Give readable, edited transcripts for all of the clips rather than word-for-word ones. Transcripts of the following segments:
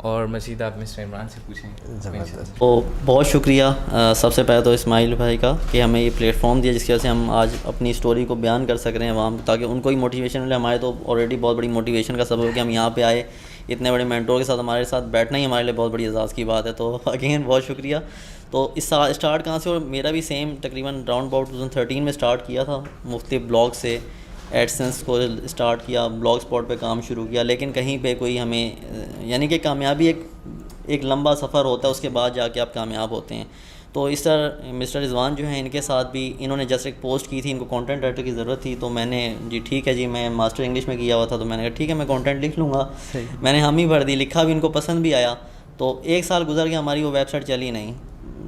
اور مزید آپ مسٹر عمران سے پوچھیں. زبردست. تو بہت شکریہ سب سے پہلے تو اسماعیل بھائی کا کہ ہمیں یہ پلیٹ فارم دیا جس کی وجہ سے ہم آج اپنی اسٹوری کو بیان کر سک رہے ہیں عوام تاکہ ان کو ہی موٹیویشن ملے. ہمارے تو آلریڈی بہت بڑی موٹیویشن کا سبب ہے کہ ہم یہاں پہ آئے, اتنے بڑے مینٹور کے ساتھ ہمارے ساتھ بیٹھنا ہی ہمارے لیے بہت بڑی اعزاز کی بات ہے. تو اگین بہت شکریہ. تو اس اسٹارٹ کہاں سے, اور میرا بھی سیم تقریباً راؤنڈ اباؤٹ 2013 میں اسٹارٹ کیا تھا مختلف بلاگ سے. ایڈسنس کو اسٹارٹ کیا, بلاگ اسپاٹ پہ کام شروع کیا, لیکن کہیں پہ کوئی ہمیں یعنی کہ کامیابی ایک لمبا سفر ہوتا ہے, اس کے بعد جا کے آپ کامیاب ہوتے ہیں. تو اس طرح مسٹر رضوان جو ہیں ان کے ساتھ بھی انہوں نے جسٹ ایک پوسٹ کی تھی, ان کو کانٹینٹ رائٹر کی ضرورت تھی. تو میں نے جی ٹھیک ہے جی, میں ماسٹر انگلش میں کیا ہوا تھا تو میں نے کہا ٹھیک ہے میں کانٹینٹ لکھ لوں گا. میں نے حامی بھر دی, لکھا بھی, ان کو پسند بھی آیا. تو 1 سال گزر گیا, ہماری وہ ویب سائٹ چلی نہیں.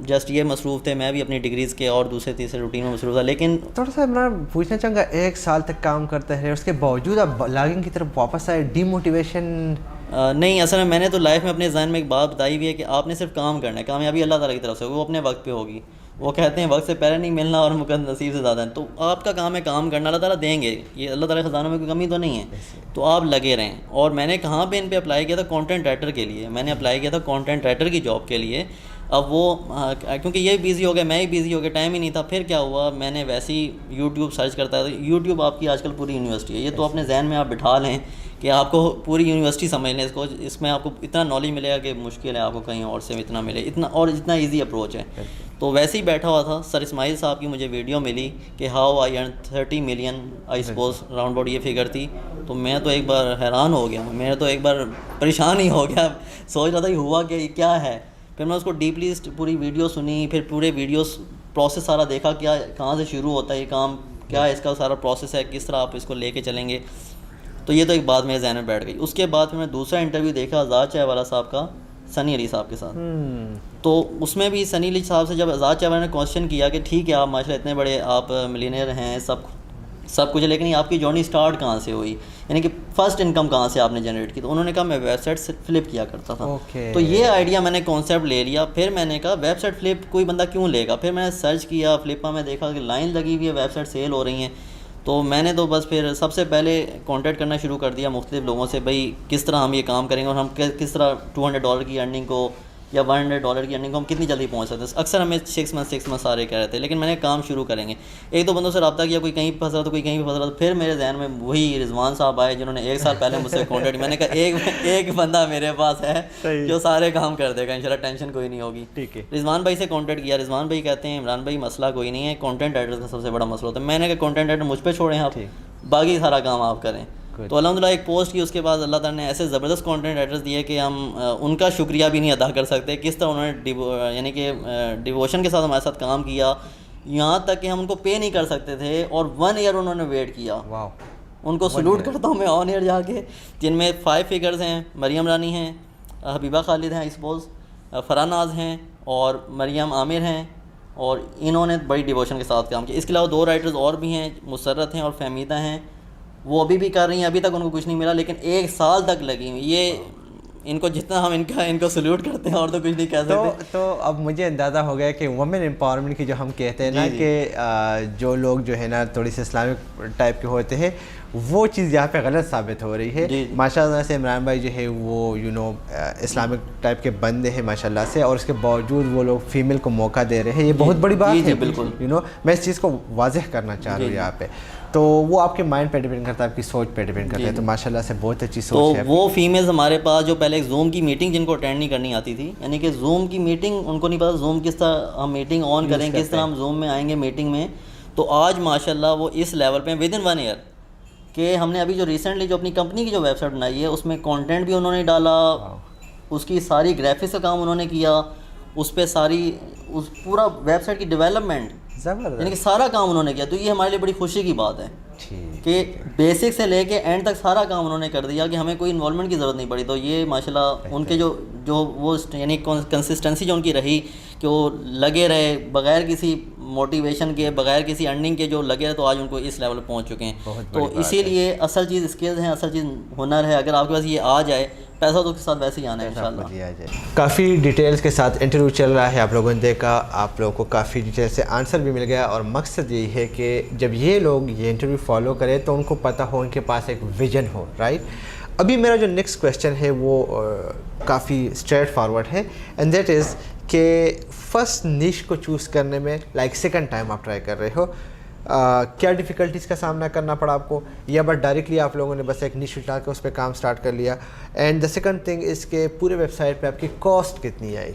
جسٹ یہ مصروف تھے, میں بھی اپنی ڈگریز کے اور دوسرے تیسرے روٹین میں مصروف تھا. لیکن تھوڑا سا عمران پوچھنا چاہوں گا, 1 سال تک کام کرتے رہے, اس کے باوجود آپ لاگنگ کی طرف واپس آئے, ڈی موٹیویشن نہیں, اصل میں نے تو لائف میں اپنے ذہن میں ایک بات بتائی ہوئی ہے کہ آپ نے صرف کام کرنا ہے. کامیابی اللہ تعالیٰ کی طرف سے, وہ اپنے وقت پہ ہوگی. وہ کہتے ہیں وقت سے پہلے نہیں ملنا اور مقدر نصیب سے زیادہ ہے. تو آپ کا کام ہے کام کرنا, اللہ تعالیٰ دیں گے, یہ اللہ تعالیٰ کے خزانوں میں کوئی کمی تو نہیں ہے. تو آپ لگے رہیں. اور میں نے کہاں پہ ان پہ اپلائی کیا تھا, کانٹینٹ رائٹر کے لیے. میں نے اپلائی کیا تھا کانٹینٹ رائٹر کی جاب کے لیے. اب وہ کیونکہ یہ بزی ہو گیا, میں ہی بزی ہو گیا, ٹائم ہی نہیں تھا. پھر کیا ہوا, میں نے ویسے ہی یوٹیوب سرچ کرتا تھا. یوٹیوب آپ کی آج کل پوری یونیورسٹی ہے. یہ تو اپنے ذہن میں آپ بٹھا لیں کہ آپ کو پوری یونیورسٹی سمجھ لیں اس کو. اس میں آپ کو اتنا نالج ملے گا کہ مشکل ہے آپ کو کہیں اور سے اتنا ملے, اتنا اور اتنا ایزی اپروچ ہے. تو ویسے ہی بیٹھا ہوا تھا, سر اسماعیل صاحب کی مجھے ویڈیو ملی کہ how I earn 30 million, I suppose round about یہ فگر تھی. تو میں تو ایک بار حیران ہو گیا, میں تو ایک بار پریشان ہی ہو گیا, سوچ رہا تھا کہ ہوا کہ کیا ہے. پھر میں اس کو ڈیپلی پوری ویڈیو سنی, پھر پورے ویڈیوز پروسیس سارا دیکھا, کیا کہاں سے شروع ہوتا ہے یہ کام, کیا اس کا سارا پروسیس ہے, کس طرح آپ اس کو لے کے چلیں گے. تو یہ تو ایک بات میرے ذہن میں بیٹھ گئی. اس کے بعد پھر میں دوسرا انٹرویو دیکھا آزاد چائے والا صاحب کا, سنی علی صاحب کے ساتھ. تو اس میں بھی سنی علی صاحب سے جب آزاد چائے والے نے کوشچن کیا کہ ٹھیک ہے آپ ماشاء اللہ اتنے بڑے آپ ملینئر ہیں, سب کچھ ہے, لیکن آپ کی جرنی اسٹارٹ کہاں سے ہوئی, یعنی کہ فرسٹ انکم کہاں سے آپ نے جنریٹ کی. تو انہوں نے کہا میں ویب سائٹ سے فلپ کیا کرتا تھا. تو یہ آئیڈیا میں نے کانسیپٹ لے لیا. پھر میں نے کہا ویب سائٹ فلپ کوئی بندہ کیوں لے گا. پھر میں نے سرچ کیا فلپا میں, دیکھا کہ لائن لگی ہوئی ہے, ویب سائٹ سیل ہو رہی ہیں. تو میں نے تو بس پھر سب سے پہلے کانٹیکٹ کرنا شروع کر دیا مختلف لوگوں سے, بھائی کس طرح ہم یہ کام کریں گے اور ہم کس طرح $200 کی ارننگ کو یا $100 کی ارننگ کو ہم کتنی جلدی پہنچ سکتے ہیں. اکثر ہمیں 6 months سارے کہہ رہے تھے, لیکن میں نے کام شروع کریں گے. 1-2 بندوں سے رابطہ کیا, کوئی کہیں پھنس رہا تو کوئی کہیں پھنس رہا. تو پھر میرے ذہن میں وہی رضوان صاحب آئے جنہوں نے 1 سال پہلے مجھ سے کانٹیکٹ. میں نے کہا ایک بندہ میرے پاس ہے جو سارے کام کر دے گا, انشاءاللہ ٹینشن کوئی نہیں ہوگی. رضوان بھائی سے کانٹیکٹ کیا. رضوان بھائی کہتے ہیں عمران بھائی مسئلہ کوئی نہیں ہے, کانٹینٹ رائٹر کا سب سے بڑا مسئلہ ہوتا ہے. میں نے کہا کانٹینٹ رائٹر مجھ پہ چھوڑیں آپ, باقی سارا کام آپ کریں. تو الحمدللہ ایک پوسٹ کی, اس کے بعد اللہ تعالیٰ نے ایسے زبردست کانٹینٹ رائٹرز دیے کہ ہم ان کا شکریہ بھی نہیں ادا کر سکتے. کس طرح انہوں نے یعنی کہ ڈیووشن کے ساتھ ہمارے ساتھ کام کیا, یہاں تک کہ ہم ان کو پے نہیں کر سکتے تھے اور 1 year انہوں نے ویٹ کیا. ان کو سلوٹ کرتا ہوں میں آن ایئر جا کے, جن میں 5 figures ہیں. مریم رانی ہیں, حبیبہ خالد ہیں, آئی سپوز فرح ناز ہیں, اور مریم عامر ہیں, اور انہوں نے بڑی ڈیووشن کے ساتھ کام کیا. اس کے علاوہ 2 رائٹرز اور بھی ہیں, مسرت ہیں اور فہمیدہ ہیں, وہ ابھی بھی کر رہی ہیں. ابھی تک ان کو کچھ نہیں ملا, لیکن 1 سال تک لگی ہوئی. یہ ان کو جتنا ہم ان کو سلیوٹ کرتے ہیں اور تو کچھ نہیں کہہ سکتے. تو اب مجھے اندازہ ہو گیا کہ وومن امپاورمنٹ کی جو ہم کہتے ہیں نا کہ جو لوگ جو ہے نا تھوڑی سی اسلامک ٹائپ کے ہوتے ہیں, وہ چیز یہاں پہ غلط ثابت ہو رہی ہے. ماشاء اللہ سے عمران بھائی جو ہے وہ اسلامک ٹائپ کے بندے ہیں ماشاء اللہ سے, اور اس کے باوجود وہ لوگ فیمیل کو موقع دے رہے ہیں. یہ بہت بڑی بات ہے. بالکل میں اس چیز کو واضح کرنا چاہ رہا ہوں یہاں پہ. تو وہ آپ کے مائنڈ پہ ڈیپینڈ کرتا ہے, آپ کی سوچ پہ ڈیپینڈ کرتا ہے. تو ماشاء اللہ سے بہت اچھی سوچ ہے. تو وہ فیمیلز ہمارے پاس جو پہلے زوم کی میٹنگ جن کو اٹینڈ نہیں کرنی آتی تھی, یعنی کہ زوم کی میٹنگ ان کو نہیں پتا زوم کس طرح ہم میٹنگ آن کریں, کس طرح ہم زوم میں آئیں گے میٹنگ میں. تو آج ماشاء اللہ وہ اس لیول پہ ود ان 1 year کہ ہم نے ابھی جو ریسنٹلی جو اپنی کمپنی کی جو ویب سائٹ بنائی ہے اس میں کانٹینٹ بھی انہوں نے ڈالا, اس کی ساری گرافکس کا کام انہوں نے کیا, اس پہ ساری اس پورا ویب سائٹ کی ڈیولپمنٹ یعنی کہ سارا کام انہوں نے کیا. تو یہ ہمارے لیے بڑی خوشی کی بات ہے کہ بیسک سے لے کے اینڈ تک سارا کام انہوں نے کر دیا, کہ ہمیں کوئی انوالومنٹ کی ضرورت نہیں پڑی. تو یہ ماشاءاللہ ان کے جو وہ یعنی کنسسٹنسی جو ان کی رہی کہ وہ لگے رہے بغیر کسی موٹیویشن کے, بغیر کسی ارننگ کے جو لگے رہے, تو آج ان کو اس لیول پہ پہنچ چکے ہیں. تو اسی لیے اصل چیز اسکلز ہیں, اصل چیز ہنر ہے. اگر آپ کے پاس یہ آ جائے, پیسہ تو اس کے ساتھ ویسے ہی آنا ہے انشاءاللہ. کافی ڈیٹیلز کے ساتھ انٹرویو چل رہا ہے, آپ لوگوں نے دیکھا, آپ لوگوں کو کافی ڈیٹیل سے آنسر بھی مل گیا. اور مقصد یہی ہے کہ جب یہ لوگ یہ انٹرویو فالو کریں تو ان کو پتہ ہو, ان کے پاس ایک ویژن ہو, رائٹ. ابھی میرا جو نیکسٹ کویشچن ہے وہ کافی اسٹریٹ فارورڈ ہے اینڈ دیٹ از کہ فرسٹ نیش کو چوز کرنے میں لائک سیکنڈ ٹائم آپ ٹرائی کر رہے ہو, کیا ڈیفیکلٹیز کا سامنا کرنا پڑا آپ کو, یا بس ڈائریکٹلی آپ لوگوں نے بس ایک نیش اٹھا کے اس پہ کام سٹارٹ کر لیا؟ اینڈ دا سیکنڈ تھنگ اس کے پورے ویب سائٹ پہ آپ کی کاسٹ کتنی آئی؟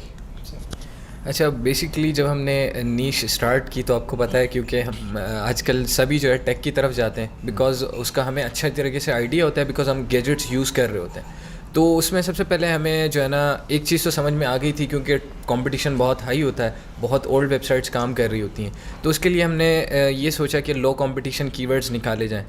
اچھا, بیسکلی جب ہم نے نیش اسٹارٹ کی تو آپ کو پتہ ہے کیونکہ ہم آج کل سبھی جو ہے ٹیک کی طرف جاتے ہیں, بیکاز اس کا ہمیں اچھا طریقے سے آئیڈیا ہوتا ہے, بیکاز ہم گیجٹس یوز کر رہے ہوتے ہیں. تو اس میں سب سے پہلے ہمیں جو ہے نا ایک چیز تو سمجھ میں آ گئی تھی, کیونکہ کمپٹیشن بہت ہائی ہوتا ہے, بہت اولڈ ویب سائٹس کام کر رہی ہوتی ہیں. تو اس کے لیے ہم نے یہ سوچا کہ لو کمپٹیشن کی ورڈز نکالے جائیں.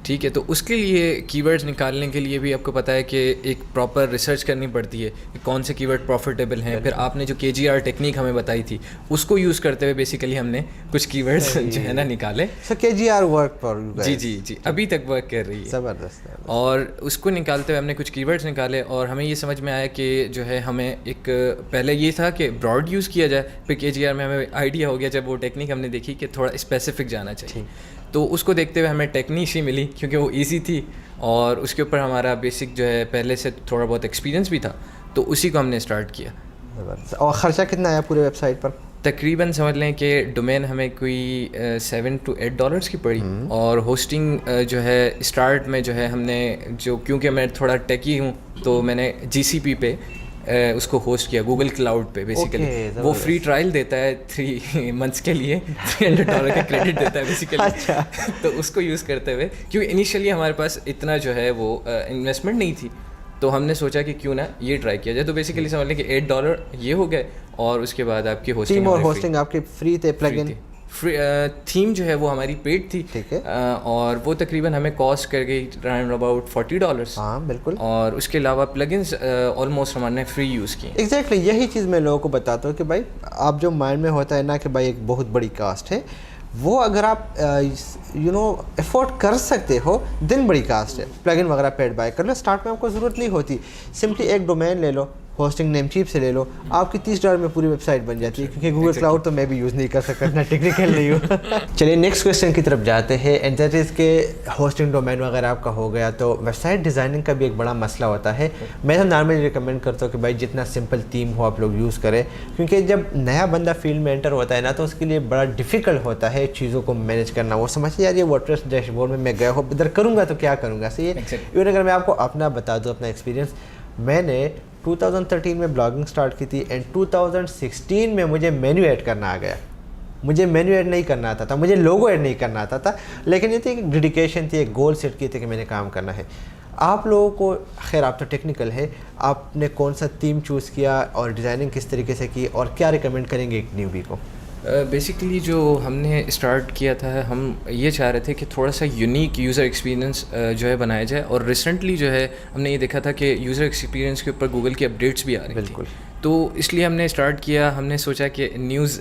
ٹھیک ہے, تو اس کے لیے کی ورڈز نکالنے کے لیے بھی آپ کو پتہ ہے کہ ایک پراپر ریسرچ کرنی پڑتی ہے کہ کون سے کی ورڈ پروفیٹیبل ہیں. پھر آپ نے جو KGR ٹیکنیک ہمیں بتائی تھی اس کو یوز کرتے ہوئے بیسیکلی ہم نے کچھ کی ورڈز جو ہے نا نکالے. KGR ورک فار جی ابھی تک ورک کر رہی ہے, زبردست. اور اس کو نکالتے ہوئے ہم نے کچھ کی ورڈز نکالے, اور ہمیں یہ سمجھ میں آیا کہ جو ہے ہمیں ایک پہلے یہ تھا کہ براڈ یوز کیا جائے, پھر KGR میں ہمیں آئیڈیا ہو گیا جب وہ ٹیکنیک ہم نے دیکھی کہ تھوڑا اسپیسیفک جانا چاہیے. تو اس کو دیکھتے ہوئے ہمیں ٹیکنیک ہی ملی کیونکہ وہ ایزی تھی, اور اس کے اوپر ہمارا بیسک جو ہے پہلے سے تھوڑا بہت ایکسپیرینس بھی تھا, تو اسی کو ہم نے اسٹارٹ کیا. اور خرچہ کتنا آیا پورے ویب سائٹ پر؟ تقریباً سمجھ لیں کہ ڈومین ہمیں کوئی $7 to $8 کی پڑی, اور ہوسٹنگ جو ہے اسٹارٹ میں جو ہے ہم نے جو, کیونکہ میں تھوڑا ٹیکی ہوں تو میں نے GCP پہ اس کو ہوسٹ کیا, گوگل کلاؤڈ پہ. بیسیکلی وہ فری ٹرائل دیتا ہے 3 months کے لیے, $300 کا کریڈٹ دیتا ہے بیسیکلی. تو اس کو یوز کرتے ہوئے, کیونکہ انیشیلی ہمارے پاس اتنا جو ہے وہ انویسٹمنٹ نہیں تھی, تو ہم نے سوچا کہ کیوں نہ یہ ٹرائی کیا جائے. تو بیسیکلی سمجھ لیں کہ $8 یہ ہو گئے, اور اس کے بعد آپ کی ہوسٹنگ آپ کی فری تھے, پلگ ان تھیم جو ہے وہ ہماری پیڈ تھی, اور وہ تقریباً ہمیں کاسٹ کر گئی اراؤنڈ اباؤٹ $40. ہاں بالکل. اور اس کے علاوہ پلگنس آلموسٹ ہم نے فری یوز کیے. ایگزیکٹلی یہی چیز میں لوگوں کو بتاتا ہوں کہ بھائی آپ جو مائنڈ میں ہوتا ہے نا کہ بھائی ایک بہت بڑی کاسٹ ہے, وہ اگر آپ افورڈ کر سکتے ہو دن بڑی کاسٹ ہے. پلگن وغیرہ پیڈ بائی کر لو, اسٹارٹ میں آپ کو ضرورت نہیں ہوتی, سمپلی ایک ڈومین لے لو, ہوسٹنگ نیم چیپ سے لے لو, آپ کی $30 میں پوری ویب سائٹ بن جاتی ہے. کیونکہ گوگل کلاؤڈ تو میں بھی یوز نہیں کر سکتا, اتنا ٹیکنیکل نہیں ہوں. چلیے نیکسٹ کویشچن کی طرف جاتے ہیں, اینڈ دیٹ از کہ ہوسٹنگ ڈومین وغیرہ آپ کا ہو گیا, تو ویب سائٹ ڈیزائننگ کا بھی ایک بڑا مسئلہ ہوتا ہے. میں تو نارملی ریکمینڈ کرتا ہوں کہ بھائی جتنا سمپل تھیم ہو آپ لوگ یوز کریں, کیونکہ جب نیا بندہ فیلڈ میں انٹر ہوتا ہے نا تو اس کے لیے بڑا ڈیفیکلٹ ہوتا ہے چیزوں کو مینیج کرنا. وہ سمجھے یار یہ ورڈپریس ڈیش بورڈ میں گیا ہو, ادھر کروں گا تو کیا کروں گا. صحیح ہے. ایون اگر میں آپ کو اپنا بتا دوں اپنا ایکسپیرینس, میں نے 2013 میں بلاگنگ سٹارٹ کی تھی, اینڈ 2016 میں مجھے مینیو ایڈ کرنا آ گیا. مجھے مینیو ایڈ نہیں کرنا آتا تھا, مجھے لوگو ایڈ نہیں کرنا آتا تھا, لیکن یہ تھی ایک ڈیڈیکیشن تھی, ایک گول سیٹ کی تھی کہ میں نے کام کرنا ہے. آپ لوگوں کو, خیر آپ تو ٹیکنیکل ہے, آپ نے کون سا تھیم چوز کیا اور ڈیزائننگ کس طریقے سے کی, اور کیا ریکمینڈ کریں گے ایک نیوبی کو؟ بیسیکلی جو ہم نے اسٹارٹ کیا تھا, ہم یہ چاہ رہے تھے کہ تھوڑا سا یونیک یوزر ایکسپیرینس جو ہے بنایا جائے, اور ریسنٹلی جو ہے ہم نے یہ دیکھا تھا کہ یوزر ایکسپیرینس کے اوپر گوگل کی اپڈیٹس بھی آ رہی ہیں. بالکل. تو اس لیے ہم نے اسٹارٹ کیا, ہم نے سوچا کہ نیوز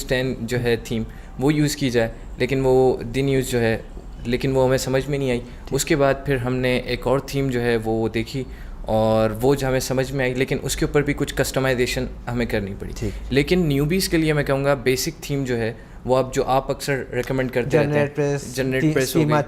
10 جو ہے تھیم وہ یوز کی جائے, لیکن وہ دی نیوز جو ہے, لیکن وہ ہمیں سمجھ میں نہیں آئی. اس کے بعد پھر ہم نے ایک اور تھیم جو ہے وہ دیکھی, اور وہ جو ہمیں سمجھ میں آئی, لیکن اس کے اوپر بھی کچھ کسٹمائزیشن ہمیں کرنی پڑی. لیکن نیوبیز کے لیے میں کہوں گا بیسک تھیم جو ہے وہ آپ اکثر ریکمینڈ کرتے رہتے ہیں, جنریٹ پریس اسکیما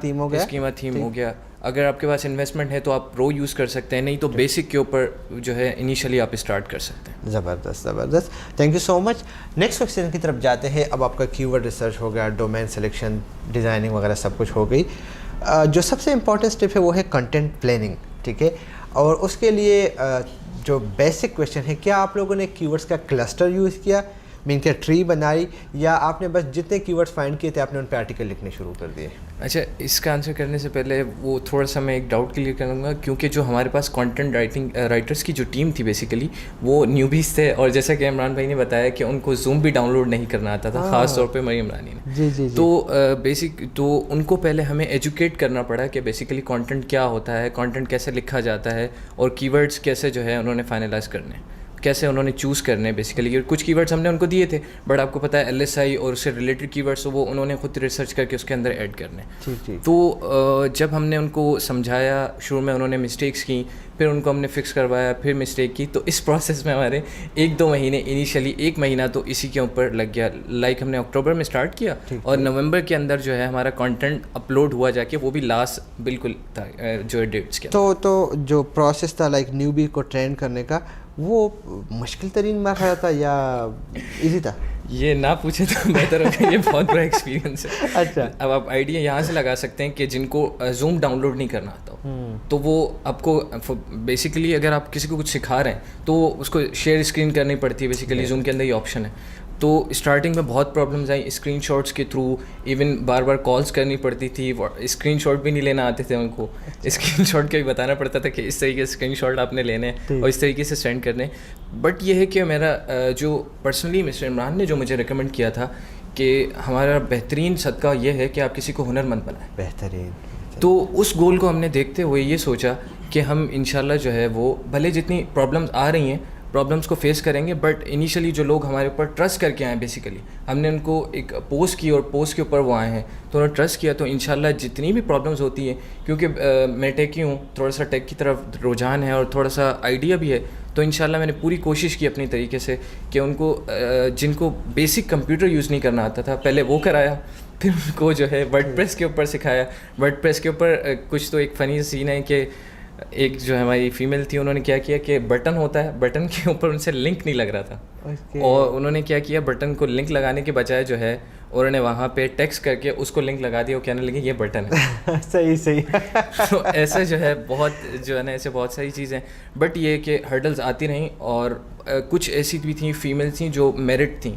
تھیم ہو گیا. اگر آپ کے پاس انویسٹمنٹ ہے تو آپ پرو یوز کر سکتے ہیں, نہیں تو بیسک کے اوپر جو ہے انیشلی آپ اسٹارٹ کر سکتے ہیں. زبردست زبردست, thank you so much. Next question کی طرف جاتے ہیں. اب آپ کا کی ورڈ ریسرچ ہو گیا, ڈومین سلیکشن, ڈیزائننگ وغیرہ سب کچھ ہو گئی. جو سب سے امپورٹنٹ اسٹیپ ہے وہ ہے کنٹینٹ پلاننگ. ٹھیک ہے, اور اس کے لیے جو بیسک کویشچن ہے, کیا آپ لوگوں نے کی ورڈس کا کلسٹر یوز کیا, مین کے ٹری بنائی, یا آپ نے بس جتنے کی ورڈس فائنڈ کیے تھے آپ نے ان پہ آرٹیکل لکھنے شروع کر دیے؟ اچھا, اس کا آنسر کرنے سے پہلے وہ تھوڑا سا میں ایک ڈاؤٹ کلیئر کروں گا, کیونکہ جو ہمارے پاس کانٹینٹ رائٹرس کی جو ٹیم تھی بیسیکلی وہ نیوبیز تھے, اور جیسا کہ عمران بھائی نے بتایا کہ ان کو زوم بھی ڈاؤن لوڈ نہیں کرنا آتا تھا, خاص طور پہ مریم رانی نے. جی. تو ان کو پہلے ہمیں ایجوکیٹ کرنا پڑا کہ بیسیکلی کانٹینٹ کیا ہوتا ہے, کانٹینٹ کیسے لکھا جاتا ہے, اور کی ورڈس کیسے جو ہے انہوں نے فائنلائز کرنے. کیسے انہوں نے چوز کرنے بیسیکلی. اور کچھ کی ورڈس ہم نے ان کو دیے تھے, بٹ آپ کو پتہ ہے LSI اور اس سے ریلیٹڈ کی ورڈس وہ انہوں نے خود ریسرچ کر کے اس کے اندر ایڈ کرنے. تو جب ہم نے ان کو سمجھایا, شروع میں انہوں نے مسٹیکس کی, پھر ان کو ہم نے فکس کروایا, پھر مسٹیک کی, تو اس پروسیس میں ہمارے 1-2 مہینے, انیشیلی 1 مہینہ تو اسی کے اوپر لگ گیا. لائک ہم نے اکتوبر میں اسٹارٹ کیا اور نومبر کے اندر جو ہے ہمارا کانٹینٹ اپلوڈ ہوا جا کے, وہ بھی لاسٹ بالکل تھا جو ڈیٹس کے. تو جو پروسیس تھا لائک نیوبی کو ٹرین کرنے کا, وہ مشکل ترین مرحلہ تھا یا ایزی تھا؟ یہ نہ پوچھیں تو بہتر ہوگا, یہ بہت بڑا ایکسپیرینس ہے. اچھا, اب آپ آئیڈیا یہاں سے لگا سکتے ہیں کہ جن کو زوم ڈاؤن لوڈ نہیں کرنا آتا ہو, تو وہ آپ کو بیسیکلی اگر آپ کسی کو کچھ سکھا رہے ہیں تو اس کو شیئر اسکرین کرنی پڑتی ہے. بیسیکلی زوم کے اندر یہ آپشن ہے. تو اسٹارٹنگ میں بہت پرابلمز آئیں اسکرین شاٹس کے تھرو, ایون بار بار کالس کرنی پڑتی تھی, اسکرین شاٹ بھی نہیں لینا آتے تھے ان کو, اسکرین شاٹ کا بھی بتانا پڑتا تھا کہ اس طریقے سے اسکرین شاٹ آپ نے لینے ہیں اور اس طریقے سے سینڈ کرنے. بٹ یہ ہے کہ میرا جو پرسنلی مسٹر عمران نے جو مجھے ریکمینڈ کیا تھا کہ ہمارا بہترین صدقہ یہ ہے کہ آپ کسی کو ہنرمند بنائیں. بہترین. تو اس گول کو ہم نے دیکھتے ہوئے یہ سوچا کہ ہم انشاءاللہ جو ہے وہ بھلے جتنی پرابلمز آ رہی ہیں پرابلمس کو فیس کریں گے, بٹ انیشلی جو لوگ ہمارے اوپر ٹرسٹ کر کے آئے, بیسیکلی ہم نے ان کو ایک پوسٹ کی اور پوسٹ کے اوپر وہ آئے ہیں تو انہوں نے ٹرسٹ کیا. تو انشاءاللہ جتنی بھی پرابلمس ہوتی ہیں, کیونکہ میں ٹیک ہی ہوں, تھوڑا سا ٹیک کی طرف رجحان ہے اور تھوڑا سا آئیڈیا بھی ہے, تو انشاءاللہ میں نے پوری کوشش کی اپنی طریقے سے کہ ان کو جن کو بیسک کمپیوٹر یوز نہیں کرنا آتا تھا پہلے وہ کرایا, پھر ان کو جو ہے ورڈ پریس کے اوپر سکھایا. ورڈ پریس کے اوپر کچھ تو ایک فنی سین ہے کہ ایک جو ہماری فیمیل تھی, انہوں نے کیا کیا کہ بٹن ہوتا ہے, بٹن کے اوپر ان سے لنک نہیں لگ رہا تھا, اور انہوں نے کیا کیا بٹن کو لنک لگانے کے بجائے جو ہے انہوں نے وہاں پہ ٹیکسٹ کر کے اس کو لنک لگا دیا, وہ کہنے لگے یہ بٹن ہے. صحیح. تو ایسا جو ہے بہت جو ہے نا ایسے بہت ساری چیزیں, بٹ یہ کہ ہرڈلز آتی رہیں, اور کچھ ایسی بھی تھیں فیمیل تھیں جو میرٹ تھیں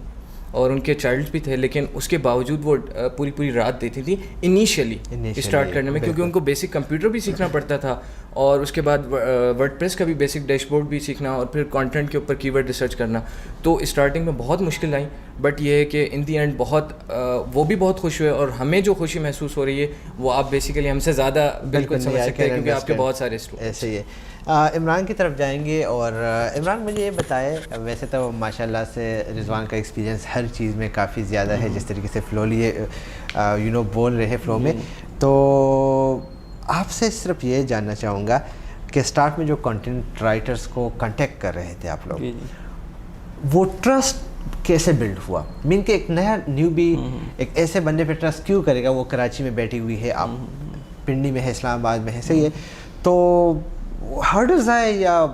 اور ان کے چائلڈ بھی تھے, لیکن اس کے باوجود وہ پوری رات دیتی تھی انیشیلی اسٹارٹ کرنے میں, کیونکہ ان کو بیسک کمپیوٹر بھی سیکھنا پڑتا تھا اور اس کے بعد ورڈ پریس کا بھی بیسک ڈیش بورڈ بھی سیکھنا اور پھر کانٹینٹ کے اوپر کی ورڈ ریسرچ کرنا. تو اسٹارٹنگ میں بہت مشکل آئیں, بٹ یہ ہے کہ ان دی اینڈ بہت وہ بھی بہت خوش ہوئے, اور ہمیں جو خوشی محسوس ہو رہی ہے وہ آپ بیسیکلی ہم سے زیادہ بالکل سمجھ سکتے ہیں, کیونکہ آپ کے بہت سارے ایسے ہی ہے. عمران کی طرف جائیں گے, اور عمران مجھے یہ بتائے, ویسے تو ماشاء اللہ سے رضوان کا ایکسپیرینس ہر چیز میں کافی زیادہ ہے, جس طریقے سے فلو لیے بول رہے ہیں فلو میں, تو آپ سے صرف یہ جاننا چاہوں گا کہ اسٹارٹ میں جو کنٹینٹ رائٹرس کو کانٹیکٹ کر رہے تھے آپ لوگ, وہ ٹرسٹ کیسے بلڈ ہوا؟ مین کہ ایک نیا نیوبی ایک ایسے بندے پہ ٹرسٹ کیوں کرے گا, وہ کراچی میں بیٹھی ہوئی ہے, آپ پنڈی میں ہے, اسلام آباد میں ہے, صحیح ہے, تو ہرڈلز آئے یا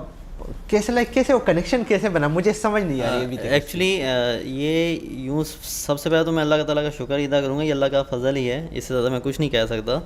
کیسے وہ کنیکشن کیسے بنا, مجھے سمجھ نہیں آ رہی ابھی تک. ایکچولی یہ یوں سب سے پہلے تو میں اللہ تعالیٰ کا شکر ادا کروں گا, یہ اللہ کا فضل ہی ہے, اس سے زیادہ میں کچھ نہیں کہہ سکتا,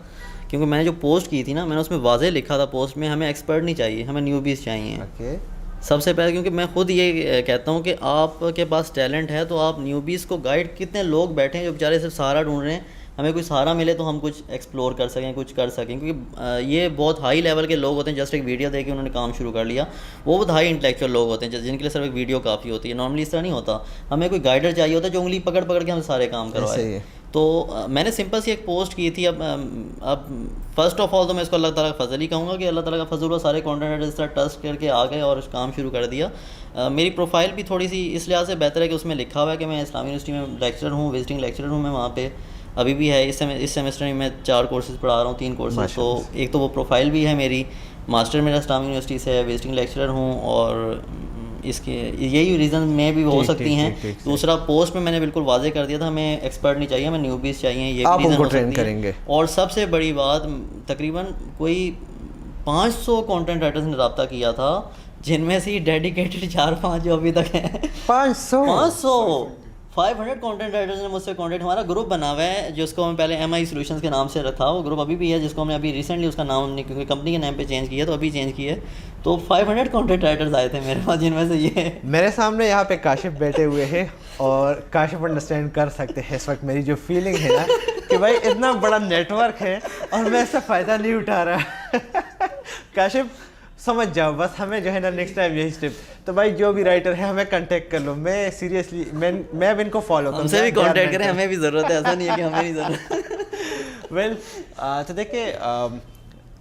کیونکہ میں نے جو پوسٹ کی تھی نا, میں نے اس میں واضح لکھا تھا پوسٹ میں, ہمیں ایکسپرٹ نہیں چاہیے, ہمیں نیوبیز چاہیے سب سے پہلے, کیونکہ میں خود یہ کہتا ہوں کہ آپ کے پاس ٹیلنٹ ہے تو آپ نیوبیز کو گائیڈ, کتنے لوگ بیٹھے ہیں جو بیچارے صرف سہارا ڈھونڈ رہے ہیں, ہمیں کوئی سہارا ملے تو ہم کچھ ایکسپلور کر سکیں, کچھ کر سکیں, کیونکہ یہ بہت ہائی لیول کے لوگ ہوتے ہیں, جسٹ ایک ویڈیو دیکھ کے انہوں نے کام شروع کر لیا, وہ بہت ہائی انٹلیکچوئل لوگ ہوتے ہیں جن کے لیے صرف ایک ویڈیو کافی ہوتی ہے. نارملی اس طرح نہیں ہوتا, ہمیں کوئی گائیڈر چاہیے ہوتا ہے جو انگلی پکڑ کے ہم سارے کام کروائے. تو میں نے سمپل سی ایک پوسٹ کی تھی. اب فرسٹ آف آل تو میں اس کو اللہ تعالیٰ کا فضل ہی کہوں گا کہ اللہ تعالیٰ کا فضل ہوا, سارے کانٹینٹ اس طرح ٹرسٹ کر کے آ گئے اور کام شروع کر دیا. میری پروفائل بھی تھوڑی سی اس لحاظ سے بہتر ہے کہ اس میں لکھا ہوا ہے کہ میں اسلامی یونیورسٹی میں لیکچرر ہوں, وزٹنگ لیکچرر ہوں میں وہاں پہ, ابھی بھی ہے. اس سیمسٹر میں میں 4 کورسز پڑھا رہا ہوں, 3 کورسز. تو ایک تو وہ پروفائل بھی ہے میری, ماسٹر میرا اسلامی یونیورسٹی سے ہے, وزٹنگ لیکچرر ہوں, اور اس کے یہی ریزن میں بھی ہو سکتی ہیں. دوسرا پوسٹ میں نے بالکل واضح کر دیا تھا ہمیں ایکسپرٹ نہیں چاہیے, ہمیں نیوبیز چاہیے, یہ بھی ریزن ہو سکتی ہے. اور سب سے بڑی بات, تقریباً کوئی 500 کانٹینٹ رائٹرز نے رابطہ کیا تھا, جن میں سے ڈیڈیکیٹڈ 4-5 جو ابھی تک ہیں. 500 کانٹینٹ رائٹرز نے مجھ سے کانٹیکٹ, ہمارا گروپ بنا ہوا ہے جس کو ہم پہلے MI سولوشنز کے نام سے رکھا, وہ گروپ ابھی بھی ہے, جس کو ہم نے ابھی ریسنٹلی اس کا نام نہیں, کیونکہ کمپنی کے نام پہ چینج کیا تو ابھی چینج کیا ہے. تو 500 کانٹینٹ رائٹرز آئے تھے میرے پاس, جن میں سے یہ میرے سامنے یہاں پہ کاشف بیٹھے ہوئے ہیں, اور کاشف انڈرسٹینڈ کر سکتے ہیں اس وقت میری جو فیلنگ ہے نا کہ بھائی اتنا بڑا نیٹ ورک ہے اور میں اس سے فائدہ نہیں اٹھا رہا. کاشف سمجھ جاؤ بس, ہمیں جو ہے نا نیکسٹ ٹائم یہی اسٹیپ, تو بھائی جو بھی رائٹر ہے ہمیں کانٹیکٹ کر لو, میں سیریسلی میں اب ان کو فالو کروں, ہم سے بھی کانٹیکٹ کریں, ہمیں بھی ضرورت ہے, ایسا نہیں ہے کہ ہمیں نہیں ضرورت. ویل تو دیکھیں,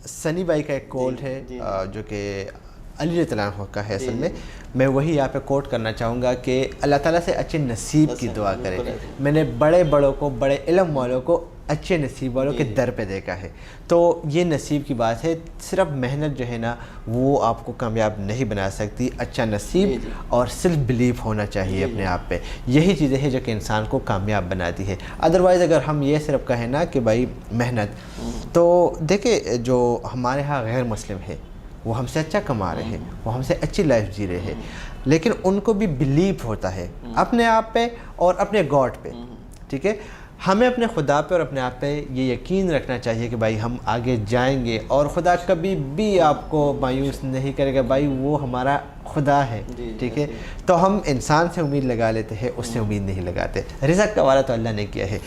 سنی بھائی کا ایک کول ہے جو کہ علی رضی اللہ عنہ کا ہے اصل میں, میں وہی یہاں پہ کوٹ کرنا چاہوں گا کہ اللہ تعالیٰ سے اچھے نصیب کی دعا کریں. میں نے بڑے بڑوں کو, بڑے علم والوں کو اچھے نصیب والوں کے در پہ دیکھا ہے. تو یہ نصیب کی بات ہے, صرف محنت جو ہے نا وہ آپ کو کامیاب نہیں بنا سکتی, اچھا نصیب اور سیلف بلیف ہونا چاہیے اپنے آپ پہ. یہی چیزیں ہیں جو کہ انسان کو کامیاب بناتی ہے. ادروائز اگر ہم یہ صرف کہیں نا کہ بھائی محنت, تو دیکھیں جو ہمارے ہاں غیر مسلم ہے وہ ہم سے اچھا کما رہے ہیں, وہ ہم سے اچھی لائف جی رہے ہیں, لیکن ان کو بھی بلیف ہوتا ہے اپنے آپ پہ اور اپنے گاڈ پہ. ٹھیک ہے, ہمیں اپنے خدا پہ اور اپنے آپ پہ یہ یقین رکھنا چاہیے کہ بھائی ہم آگے جائیں گے, اور خدا کبھی بھی آپ کو مایوس نہیں کرے گا. بھائی وہ ہمارا خدا ہے. ٹھیک ہے, تو ہم انسان سے امید لگا لیتے ہیں, اس سے امید نہیں لگاتے. رزق کا وعدہ تو اللہ نے کیا ہے.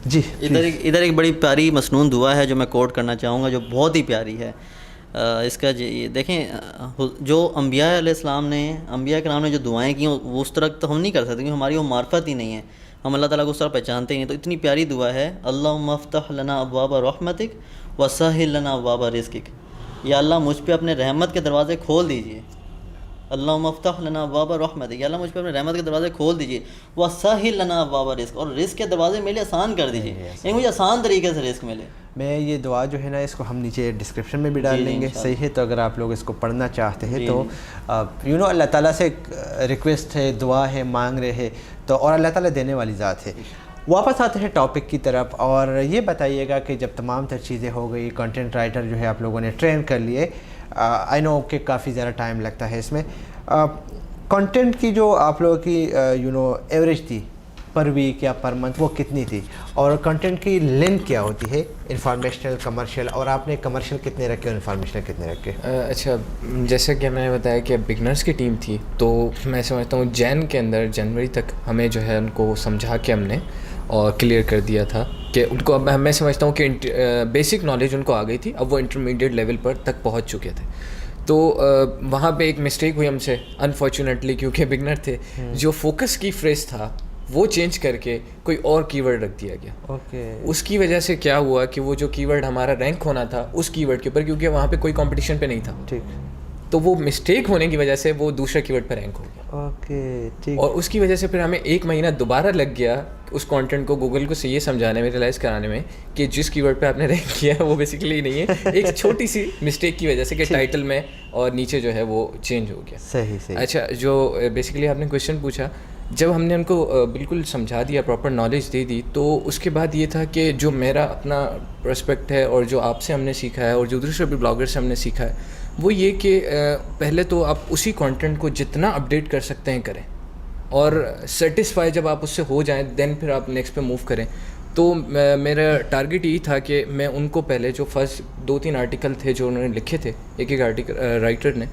جی ادھر ایک بڑی پیاری مسنون دعا ہے جو میں کوٹ کرنا چاہوں گا, جو بہت ہی پیاری ہے. اس کا دیکھیں, جو انبیاء علیہ السلام نے, انبیاء کرام نے جو دعائیں کی وہ اس طرح تو ہم نہیں کر سکتے کیونکہ ہماری وہ معرفت ہی نہیں ہے, ہم اللہ تعالیٰ کو اس طرح پہچانتے ہی نہیں. تو اتنی پیاری دعا ہے, اللہم افتح لنا ابواب رحمتک وسہل لنا ابواب رزقک. یا اللہ مجھ پہ اپنے رحمت کے دروازے کھول دیجیے. اللہم افتح لنا ابواب رحمتک, یا اللہ مجھ پہ اپنے رحمت کے دروازے کھول دیجیے. وسہل لنا ابواب رزق, اور رزق کے دروازے میرے لیے آسان کر دیجیے, یعنی مجھے آسان طریقے سے رزق ملے. میں یہ دعا جو ہے نا اس کو ہم نیچے ڈسکرپشن میں بھی ڈال دیں گے. صحیح ہے, تو اگر آپ لوگ اس کو پڑھنا چاہتے ہیں تو اللہ تعالیٰ سے ریکویسٹ ہے, دعا ہے, مانگ رہے ہیں تو, اور اللہ تعالیٰ دینے والی ذات ہے. واپس آتے ہیں ٹاپک کی طرف, اور یہ بتائیے گا کہ جب تمام تر چیزیں ہو گئی, کنٹینٹ رائٹر جو ہے آپ لوگوں نے ٹرین کر لیے, آئی نو کہ کافی زیادہ ٹائم لگتا ہے اس میں. کنٹینٹ کی جو آپ لوگوں کی ایوریج تھی پر ویک یا پر منتھ وہ کتنی تھی, اور کنٹینٹ کی لینتھ کیا ہوتی ہے, انفارمیشنل, کمرشل, اور آپ نے کمرشل کتنے رکھے اور انفارمیشنل کتنے رکھے؟ اچھا, جیسا کہ میں نے بتایا کہ بگنرس کی ٹیم تھی, تو میں سمجھتا ہوں جنوری تک ہمیں جو ہے ان کو سمجھا کے ہم نے اور کلیئر کر دیا تھا کہ ان کو, اب میں سمجھتا ہوں کہ بیسک نالج ان کو آ گئی تھی, اب وہ انٹرمیڈیٹ لیول پر تک پہنچ چکے تھے. تو وہاں پہ ایک مسٹیک ہوئی ہم سے انفارچونیٹلی, کیونکہ بگنر تھے, جو فوکس کی فریز تھا وہ چینج کر کے کوئی اور کی ورڈ رکھ دیا گیا. اس کی وجہ سے کیا ہوا کہ وہ جو کی ورڈ ہمارا رینک ہونا تھا اس کی ورڈ کے اوپر, کیونکہ وہاں پہ کوئی کمپٹیشن پہ نہیں تھا, تو وہ مسٹیک ہونے کی وجہ سے وہ دوسرے کی ورڈ پہ رینک ہو گیا. اور اس کی وجہ سے پھر ہمیں 1 مہینہ دوبارہ لگ گیا اس کانٹینٹ کو گوگل کو سے یہ سمجھانے میں, ریلائز کرانے میں کہ جس کی ورڈ پہ آپ نے رینک کیا ہے وہ بیسیکلی نہیں ہے, ایک چھوٹی سی مسٹیک کی وجہ سے کہ ٹائٹل میں اور نیچے جو ہے وہ چینج ہو گیا. صحیح. اچھا, جو بیسیکلی آپ نے کویشچن پوچھا, جب ہم نے ان کو بالکل سمجھا دیا, پراپر نالج دے دی, تو اس کے بعد یہ تھا کہ جو میرا اپنا پرسپیکٹ ہے اور جو آپ سے ہم نے سیکھا ہے اور جو دوسرے بھی بلاگر سے ہم نے سیکھا ہے, وہ یہ کہ پہلے تو آپ اسی کانٹینٹ کو جتنا اپڈیٹ کر سکتے ہیں کریں, اور سیٹسفائی جب آپ اس سے ہو جائیں دین پھر آپ نیکسٹ پہ موو کریں. تو میرا ٹارگیٹ یہی تھا کہ میں ان کو پہلے جو فرسٹ 2-3 آرٹیکل تھے جو انہوں نے لکھے تھے ایک آرٹیکل رائٹر نے,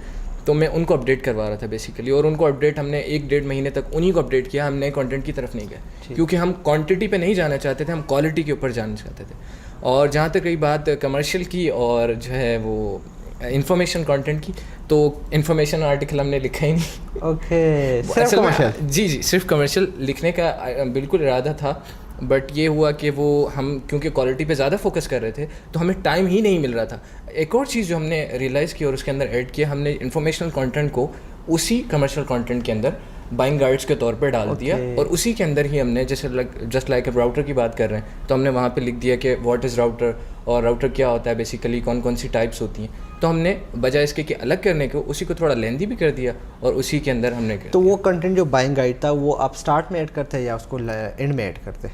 تو میں ان کو اپڈیٹ کروا رہا تھا بیسیکلی, اور ان کو اپڈیٹ ہم نے 1-1.5 مہینے تک انہیں کو اپڈیٹ کیا. ہم نئے کانٹینٹ کی طرف نہیں گئے کیونکہ ہم کوانٹٹی پہ نہیں جانا چاہتے تھے, ہم کوالٹی کے اوپر جانا چاہتے تھے. اور جہاں تک رہی بات کمرشل کی اور جو ہے وہ انفارمیشن کانٹینٹ کی, تو انفارمیشن آرٹیکل ہم نے لکھا ہی نہیں. جی, صرف کمرشل لکھنے کا بالکل ارادہ تھا, بٹ یہ ہوا کہ وہ ہم کیونکہ کوالٹی پہ زیادہ فوکس کر رہے تھے تو ہمیں ٹائم ہی نہیں مل رہا تھا. ایک اور چیز جو ہم نے ریئلائز کی اور اس کے اندر ایڈ کیا, ہم نے انفارمیشنل کانٹینٹ کو اسی کمرشل کانٹینٹ کے اندر بائنگ گائیڈس کے طور پہ ڈال دیا, اور اسی کے اندر ہی ہم نے جیسے جسٹ لائک راؤٹر کی بات کر رہے ہیں تو ہم نے وہاں پہ لکھ دیا کہ واٹ از راؤٹر, اور راؤٹر کیا ہوتا ہے بیسیکلی, کون کون سی ٹائپس ہوتی ہیں. تو ہم نے بجائے اس کے کہ الگ کرنے کو اسی کو تھوڑا لیندی بھی کر دیا, اور اسی کے اندر ہم نے تو وہ کنٹینٹ جو بائنگ گائیڈ تھا وہ آپ اسٹارٹ میں ایڈ کرتے یا اس کو اینڈ میں ایڈ کرتے؟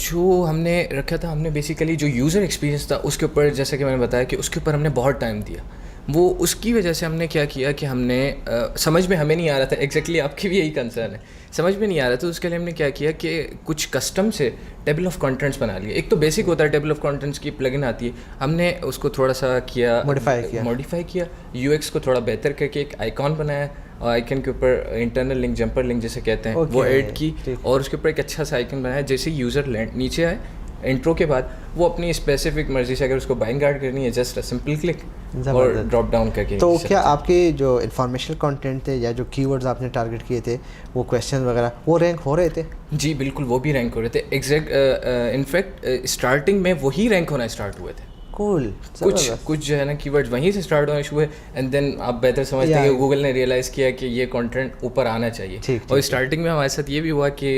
جو ہم نے رکھا تھا, ہم نے بیسیکلی جو یوزر ایکسپیرینس تھا اس کے اوپر, جیسا کہ میں نے بتایا کہ اس کے اوپر ہم نے بہت ٹائم دیا. وہ اس کی وجہ سے ہم نے کیا کیا کہ ہم نے سمجھ میں ہمیں نہیں آ رہا تھا, ایگزیکٹلی آپ کی بھی یہی کنسرن ہے, سمجھ میں نہیں آ رہا تھا. اس کے لیے ہم نے کیا کیا کہ کچھ کسٹم سے ٹیبل آف کانٹینٹس بنا لیے. ایک تو بیسک ہوتا ہے ٹیبل آف کانٹینٹس کی پلگن آتی ہے, ہم نے اس کو تھوڑا سا کیا موڈیفائی کیا, یو ایکس کو تھوڑا بہتر کر کے ایک آئیکن بنایا, اور آئیکن کے اوپر انٹرنل لنک, جمپر لنک جیسے کہتے ہیں, وہ ایڈ کی, اور اس کے اوپر ایک اچھا سا آئیکن بنایا. جیسے یوزر نیچے آئے انٹرو کے بعد, وہ اپنی اسپیسیفک مرضی سے اگر اس کو بائنگ گارڈ کرنی ہے جسٹ سمپل کلک اور ڈراپ ڈاؤن کر کے. تو کیا آپ کے جو انفارمیشنل کانٹینٹ تھے یا جو کی ورڈز آپ نے ٹارگیٹ کیے تھے, وہ کویشچن وغیرہ, وہ رینک ہو رہے تھے؟ جی بالکل, وہ بھی رینک ہو رہے تھے. ایگزیکٹ انفیکٹ اسٹارٹنگ میں وہی رینک ہونا اسٹارٹ ہوئے تھے. کول. کچھ جو ہے نا کی ورڈ وہیں سے اسٹارٹ ہونا شروع ہوئے اینڈ دین آپ بہتر سمجھتے ہیں کہ گوگل نے ریئلائز کیا کہ یہ کانٹینٹ اوپر آنا چاہیے. اور اسٹارٹنگ میں ہمارے ساتھ یہ بھی ہوا کہ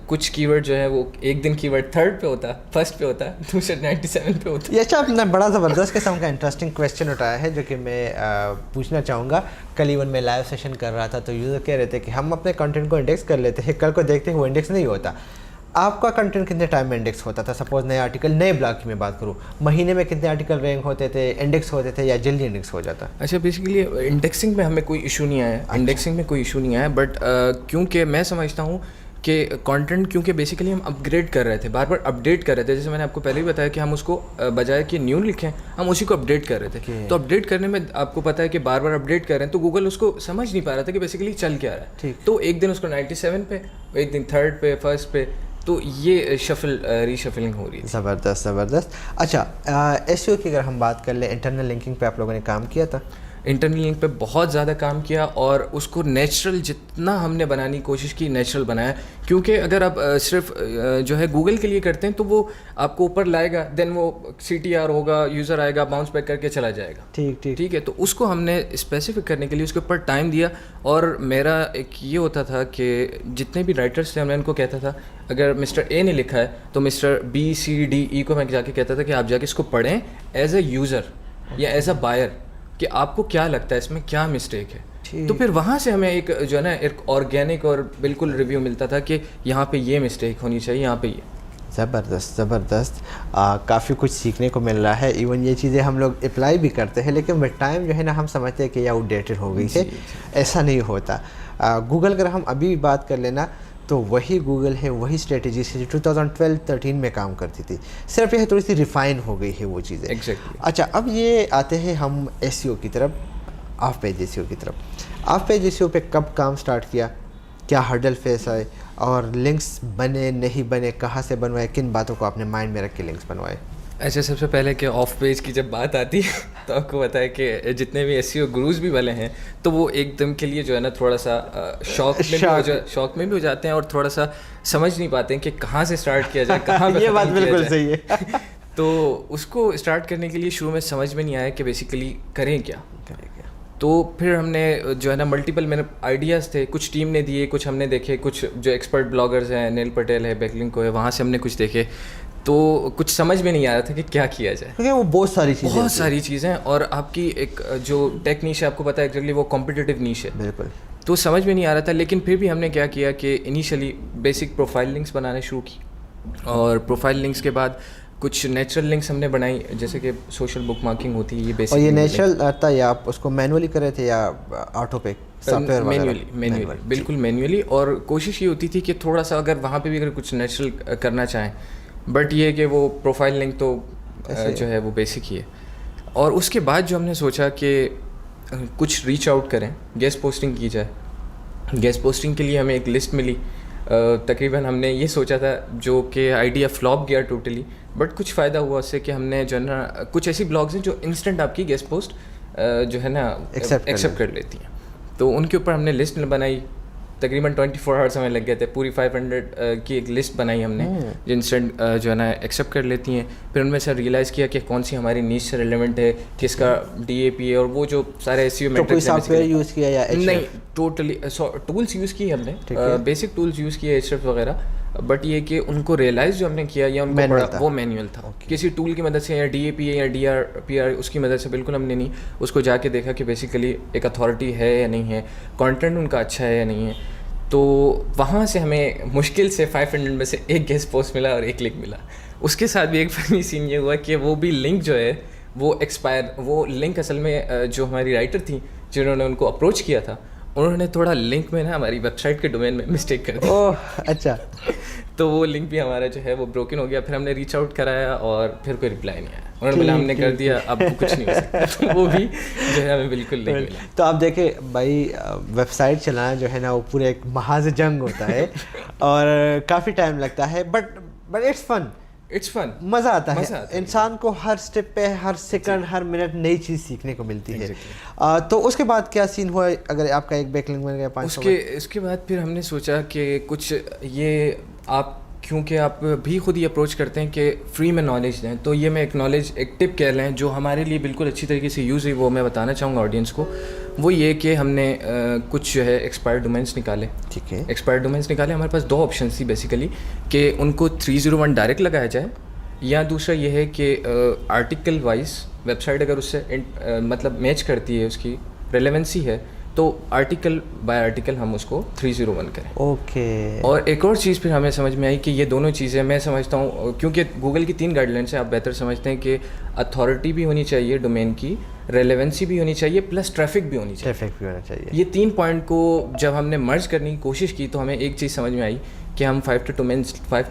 کچھ کی ورڈ جو ہے وہ ایک دن کی ورڈ 3rd پہ ہوتا, 1st پہ ہوتا, دوسرا 97 پہ ہوتا. یہ اچھا آپ نے بڑا زبردست قسم کا انٹرسٹنگ کویشچن اٹھایا ہے جو کہ میں پوچھنا چاہوں گا. کل ایون میں لائیو سیشن کر رہا تھا تو یوزر کہہ رہے تھے کہ ہم اپنے کنٹینٹ کو انڈیکس کر لیتے ہیں, کل کو دیکھتے ہیں وہ انڈیکس نہیں ہوتا. آپ کا کنٹینٹ کتنے ٹائم میں انڈیکس ہوتا تھا؟ سپوز نئے آرٹیکل, نئے بلاگ کی میں بات کروں, مہینے میں کتنے آرٹیکل رینک ہوتے تھے, انڈیکس ہوتے تھے یا جلدی انڈیکس ہو جاتا؟ اچھا بیسیکلی انڈیکسنگ میں ہمیں کوئی ایشو نہیں آیا, انڈیکسنگ میں کوئی ایشو نہیں آیا, بٹ کیونکہ میں سمجھتا ہوں کہ کانٹینٹ کیونکہ بیسیکلی ہم اپ گریڈ کر رہے تھے, بار بار اپ ڈیٹ کر رہے تھے. جیسے میں نے آپ کو پہلے ہی بتایا کہ ہم اس کو بجائے کہ نیو لکھیں ہم اسی کو اپ ڈیٹ کر رہے تھے. تو اپ ڈیٹ کرنے میں آپ کو پتہ ہے کہ بار بار اپ ڈیٹ کر رہے ہیں تو گوگل اس کو سمجھ نہیں پا رہا تھا کہ بیسیکلی چل کیا رہا ہے. تو ایک دن اس کو 97 پہ, ایک دن 3rd پہ, 1st پہ, تو یہ ری شفلنگ ہو رہی ہے. زبردست. اچھا ایس کی اگر ہم بات کر لیں, انٹرنل لنکنگ پہ آپ لوگوں نے کام کیا تھا؟ انٹرنل لنک پہ بہت زیادہ کام کیا اور اس کو نیچرل جتنا ہم نے بنانے کی کوشش کی نیچرل بنایا. کیونکہ اگر آپ صرف جو ہے گوگل کے لیے کرتے ہیں تو وہ آپ کو اوپر لائے گا, دین وہ CTR ہوگا, یوزر آئے گا, باؤنس بیک کر کے چلا جائے گا. ٹھیک ہے, تو اس کو ہم نے اسپیسیفک کرنے کے لیے اس کے اوپر ٹائم دیا. اور میرا ایک یہ ہوتا تھا کہ جتنے بھی رائٹرس تھے میں ان کو کہتا تھا اگر مسٹر اے نے لکھا ہے تو مسٹر B-C-D-E کو میں جا کے کہتا تھا کہ آپ جا کے اس کو پڑھیں ایز اے یوزر یا ایز اے بائر کہ آپ کو کیا لگتا ہے اس میں کیا مسٹیک ہے. تو پھر وہاں سے ہمیں ایک جو ہے نا ایک آرگینک اور بالکل ریویو ملتا تھا کہ یہاں پہ یہ مسٹیک ہونی چاہیے, یہاں پہ یہ. زبردست. کافی کچھ سیکھنے کو مل رہا ہے. ایون یہ چیزیں ہم لوگ اپلائی بھی کرتے ہیں لیکن ود ٹائم جو ہے نا ہم سمجھتے ہیں کہ یہ آؤٹ ڈیٹڈ ہو گئی ہے. ایسا نہیں ہوتا. گوگل اگر ہم ابھی بھی بات کر لینا تو وہی گوگل ہے, وہی اسٹریٹجی سے جو 2012-13 میں کام کرتی تھی, صرف یہ تھوڑی سی ریفائن ہو گئی ہے وہ چیزیں. اچھا اب یہ آتے ہیں ہم SEO کی طرف, آف پیج SEO کی طرف. آف پیج SEO پہ کب کام سٹارٹ کیا, کیا ہرڈل فیس آئے, اور لنکس بنے نہیں بنے, کہاں سے بنوائے, کن باتوں کو آپ نے مائنڈ میں رکھ کے لنکس بنوائے؟ اچھا سب سے پہلے کہ آف پیج کی جب بات آتی ہے تو آپ کو پتہ ہے کہ جتنے بھی SEO گروز بھی والے ہیں تو وہ ایک دم کے لیے جو ہے نا تھوڑا سا شوق میں بھی ہو جاتے ہیں اور تھوڑا سا سمجھ نہیں پاتے ہیں کہ کہاں سے اسٹارٹ کیا جائے, کہاں یہ بات بالکل صحیح ہے. تو اس کو اسٹارٹ کرنے کے لیے شروع میں سمجھ میں نہیں آیا کہ بیسیکلی کریں کیا. تو پھر ہم نے جو ہے نا ملٹیپل میرے آئیڈیاز تھے, کچھ ٹیم نے دیے, کچھ ہم نے دیکھے, کچھ جو ایکسپرٹ بلاگرز ہیں, نیل پٹیل ہے, بیک لنک ہے, وہاں سے ہم نے کچھ دیکھے. تو کچھ سمجھ میں نہیں آ رہا تھا کہ کیا کیا جائے, کیونکہ وہ بہت ساری چیزیں اور آپ کی ایک جو ٹیک نیش ہے آپ کو پتہ ہے ایگزیکٹلی وہ کمپٹیٹیو نیش ہے. بالکل. تو سمجھ میں نہیں آ رہا تھا, لیکن پھر بھی ہم نے کیا کیا کہ انیشلی بیسک پروفائل لنکس بنانے شروع کی, اور پروفائل لنکس کے بعد کچھ نیچرل لنکس ہم نے بنائی, جیسے کہ سوشل بک مارکنگ ہوتی ہے یہ بیسک. اور یہ نیچرل آتا ہے یا آپ اس کو مینولی کر رہے تھے یا آٹو پہ؟ مینولی, بالکل مینولی. اور کوشش یہ ہوتی تھی کہ تھوڑا سا اگر وہاں پہ بھی اگر کچھ نیچرل کرنا چاہیں, بٹ یہ کہ وہ پروفائل لنک تو جو ہے وہ بیسک ہی ہے. اور اس کے بعد جو ہم نے سوچا کہ کچھ ریچ آؤٹ کریں, گیسٹ پوسٹنگ کی جائے. گیسٹ پوسٹنگ کے لیے ہمیں ایک لسٹ ملی, تقریباً ہم نے یہ سوچا تھا جو کہ آئیڈیا فلاپ گیا ٹوٹلی, بٹ کچھ فائدہ ہوا اس سے کہ ہم نے جو ہے نا کچھ ایسی بلاگز ہیں جو انسٹنٹ آپ کی گیسٹ پوسٹ جو ہے نا ایکسیپٹ کر لیتی ہیں. تو ان کے اوپر ہم نے لسٹ بنائی, تقریباً 24 آورس ہمیں لگ گئے تھے, پوری 500 کی ایک لسٹ بنائی ہم نے جو انسٹنٹ جو ہے نا ایکسیپٹ کر لیتی ہیں. پھر ان میں سے ریئلائز کیا کہ کون سی ہماری نیش سے ریلیونٹ ہے, کس کا DAP ہے, اور وہ جو سارے SEO matrix soft where use کیا یا نہیں, ٹوٹلی ٹولس یوز کی ہم نے, بیسک ٹولس یوز کیے Ahrefs وغیرہ. بٹ یہ کہ ان کو ریئلائز جو ہم نے کیا یا ان کو پڑھا وہ مینوئل تھا, کسی ٹول کی مدد سے یا DAP ہے یا DRPR اس کی مدد سے بالکل ہم نے نہیں. اس کو جا کے دیکھا کہ بیسیکلی ایک اتھارٹی ہے یا نہیں ہے, کانٹینٹ ان کا اچھا ہے یا نہیں ہے. تو وہاں سے ہمیں مشکل سے 500 میں سے ایک گیسٹ پوسٹ ملا اور ایک لنک ملا. اس کے ساتھ بھی ایک فنی سین یہ ہوا کہ وہ بھی لنک جو ہے وہ ایکسپائر, وہ لنک اصل میں جو ہماری رائٹر تھیں جنہوں نے ان کو اپروچ کیا تھا, انہوں نے تھوڑا لنک میں نا ہماری ویب سائٹ کے ڈومین میں مسٹیک کر دی. اچھا. تو وہ لنک بھی ہمارا جو ہے وہ بروکن ہو گیا. پھر ہم نے ریچ آؤٹ کرایا اور پھر کوئی رپلائی نہیں آیا, انہوں نے بولا ہم نے کر دیا, اب کچھ نہیں ہو سکتا. وہ بھی جو ہے ہمیں بالکل نہیں ملا. تو آپ دیکھیں بھائی, ویب سائٹ چلانا جو ہے نا وہ پورا ایک محاذ جنگ ہوتا ہے اور کافی ٹائم لگتا ہے, بٹ اٹس فن, مزہ آتا ہے. انسان کو ہر سٹیپ پہ, ہر سیکنڈ, ہر منٹ نئی چیز سیکھنے کو ملتی ہے. تو اس کے بعد کیا سین ہوا اگر آپ کا ایک بیک لنک بن گیا 500؟ اس کے بعد پھر ہم نے سوچا کہ کچھ یہ آپ کیونکہ آپ بھی خود ہی اپروچ کرتے ہیں کہ فری میں نالج دیں, تو یہ میں ایک نالج ایک ٹپ کہہ لیں جو ہمارے لیے بالکل اچھی طریقے سے یوز ہوئی, وہ میں بتانا چاہوں گا آڈینس کو. وہ یہ کہ ہم نے کچھ جو ہے ایکسپائرڈ ڈومینس نکالے. ٹھیک ہے, ایکسپائرڈ ڈومینس نکالے. ہمارے پاس 2 آپشنس تھی بیسیکلی کہ ان کو 301 ڈائریکٹ لگایا جائے, یا دوسرا یہ ہے کہ آرٹیکل وائز ویب سائٹ اگر اس سے مطلب میچ کرتی ہے, اس کی ریلیونسی ہے, تو آرٹیکل بائی آرٹیکل ہم اس کو 301 کریں. اوکے. اور ایک اور چیز پھر ہمیں سمجھ میں آئی کہ یہ دونوں چیزیں میں سمجھتا ہوں, کیونکہ گوگل کی 3 گائیڈ لائنس ہیں, آپ بہتر سمجھتے ہیں کہ اتھارٹی بھی ہونی چاہیے ڈومین کی, ریلیونسی بھی ہونی چاہیے, پلس ٹریفک بھی ہونی چاہیے. ٹریفک بھی ہونا چاہیے. یہ 3 پوائنٹ کو جب ہم نے مرج کرنے کی کوشش کی تو ہمیں ایک چیز سمجھ میں آئی کہ ہم 5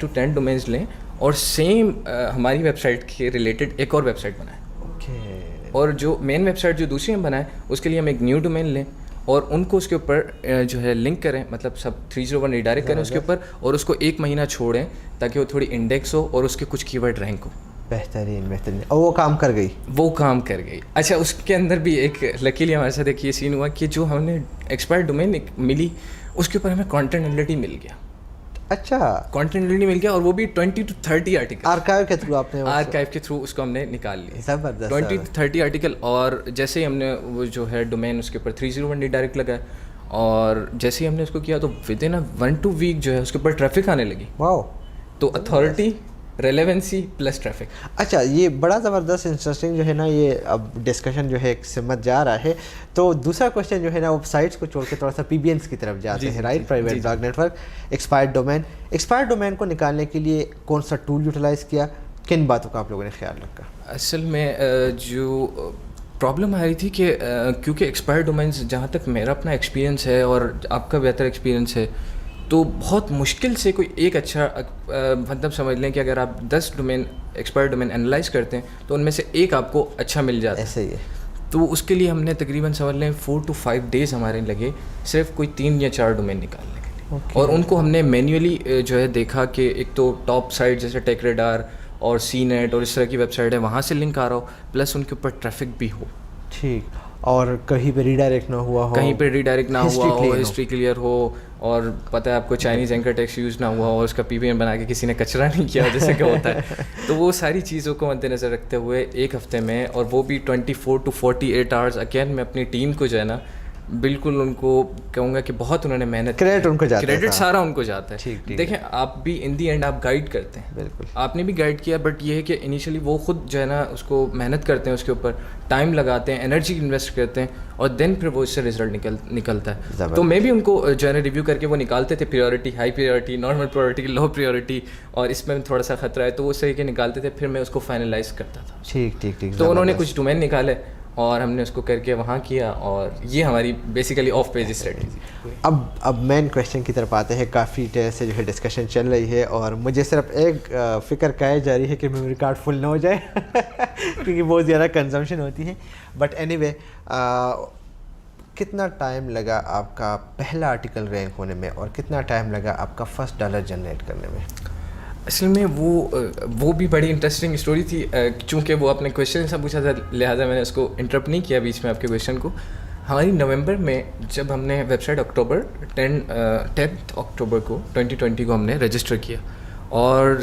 to 10 ڈومینس لیں اور سیم ہماری ویب سائٹ کے ریلیٹڈ ایک اور ویب سائٹ بنائیں. اوکے. اور جو مین ویب سائٹ جو دوسری ہم بنائیں اس کے لیے ہم ایک نیو ڈومین لیں اور ان کو اس کے اوپر جو ہے لنک کریں, مطلب سب 301 ریڈائریکٹ کریں اس کے اوپر, اور اس کو 1 مہینہ چھوڑیں تاکہ وہ تھوڑی انڈیکس ہو اور اس کے کچھ کی ورڈ رینک ہو. بہترین بہترین. اور وہ کام کر گئی. وہ کام کر گئی. اچھا, اس کے اندر بھی ایک لکیلی ہمارے ساتھ ایک یہ سین ہوا کہ جو ہم نے ایکسپائرڈ ڈومین ملی اس کے اوپر ہمیں کانٹینٹیبلٹی مل گیا. اچھا, کانٹینٹیبلٹی مل گیا, اور وہ بھی 20 to 30 آرٹیکل آرکائیو کے تھرو. آپ نے آرکائیو کے تھرو اس کو ہم نے نکال لیا. زبردست. 20 to 30 آرٹیکل. اور جیسے ہی ہم نے وہ جو ہے ڈومین اس کے اوپر 301 ڈائریکٹ لگا, اور جیسے ہی ہم نے اس کو کیا تو ود ان 1-2 ویک جو ہے اس کے اوپر ٹریفک آنے لگی. واو. تو اتھارٹی, ریلیونسی پلس ٹریفک. اچھا, یہ بڑا زبردست انٹرسٹنگ جو ہے نا, یہ اب ڈسکشن جو ہے ایک سمجھ جا رہا ہے. تو دوسرا کوشچن جو ہے نا, وہ سائٹس کو چھوڑ کے تھوڑا سا PBNs کی طرف جاتے ہیں, right, private blog network. Expired domain کو نکالنے کے لیے کون سا ٹول یوٹیلائز کیا, کن باتوں کا آپ لوگوں نے خیال رکھا؟ اصل میں جو پرابلم آ رہی تھی کہ کیونکہ ایکسپائرڈ ڈومینس, جہاں تک میرا اپنا ایکسپیرینس ہے اور آپ کا بہتر ایکسپیرینس ہے, تو بہت مشکل سے کوئی ایک اچھا, مطلب سمجھ لیں کہ اگر آپ 10 ڈومین ایکسپائرڈ ڈومین انالائز کرتے ہیں تو ان میں سے ایک آپ کو اچھا مل جاتا ہے. ایسے ہی ہے. تو اس کے لیے ہم نے تقریباً سمجھ لیں 4 to 5 days ہمارے لگے صرف کوئی 3 یا 4 ڈومین نکالنے کے لیے. اور ان کو ہم نے مینولی جو ہے دیکھا کہ ایک تو ٹاپ سائٹ جیسے ٹیک ریڈار اور سی نیٹ اور اس طرح کی ویب سائٹ ہے, وہاں سے لنک آ رہا ہو, پلس ان کے اوپر ٹریفک بھی ہو. ٹھیک. اور کہیں پہ ریڈائریکٹ نہ ہوا ہو, کہیں پہ ریڈائریکٹ نہ ہوا ہو, ہسٹری کلیئر ہو, اور پتہ ہے آپ کو چائنیز اینکر ٹیکسٹ یوز نہ ہوا ہو, اس کا PBN بنا کے کسی نے کچرا نہیں کیا جیسے کہ ہوتا ہے. تو وہ ساری چیزوں کو مد نظر رکھتے ہوئے ایک ہفتے میں, اور وہ بھی 24 to 48 hours, اگین میں اپنی ٹیم کو جو ہے نا بالکل ان کو کہوں گا کہ بہت انہوں نے محنت, کریڈٹ ان کو جاتا ہے, کریڈٹ سارا ان کو جاتا ہے. دیکھیں آپ بھی ان دی اینڈ آپ گائیڈ کرتے ہیں, بالکل آپ نے بھی گائیڈ کیا, بٹ یہ ہے کہ انیشلی وہ خود جو ہے نا اس کو محنت کرتے ہیں, اس کے اوپر ٹائم لگاتے ہیں, انرجی انویسٹ کرتے ہیں, اور دین پھر وہ اس سے رزلٹ نکلتا ہے. تو میں بھی ان کو جو ہے نا ریویو کر کے وہ نکالتے تھے, priority, high priority, normal priority, low priority, اور اس میں تھوڑا سا خطرہ ہے, تو وہ صحیح کے نکالتے تھے, پھر میں اس کو فائنلائز کرتا تھا. ٹھیک ٹھیک ٹھیک. تو انہوں نے کچھ ڈومین نکالے اور ہم نے اس کو کر کے وہاں کیا, اور یہ ہماری بیسیکلی آف پیج اسٹریٹجی. اب مین کویشچن کی طرف آتے ہیں. کافی دیر سے جو ہے ڈسکشن چل رہی ہے, اور مجھے صرف ایک فکر کہی جا رہی ہے کہ میموری کارڈ فل نہ ہو جائے کیونکہ بہت زیادہ کنزمپشن ہوتی ہے. بٹ اینی وے, کتنا ٹائم لگا آپ کا پہلا آرٹیکل رینک ہونے میں, اور کتنا ٹائم لگا آپ کا فرسٹ $1 جنریٹ کرنے میں؟ اصل میں وہ بھی بڑی انٹرسٹنگ اسٹوری تھی, چونکہ وہ اپنے کویشچن سے پوچھا تھا, لہٰذا میں نے اس کو انٹرپٹ نہیں کیا بیچ میں آپ کے کویشچن کو. ہماری نومبر میں جب ہم نے ویب سائٹ 10 اکتوبر کو 2020 کو ہم نے رجسٹر کیا, اور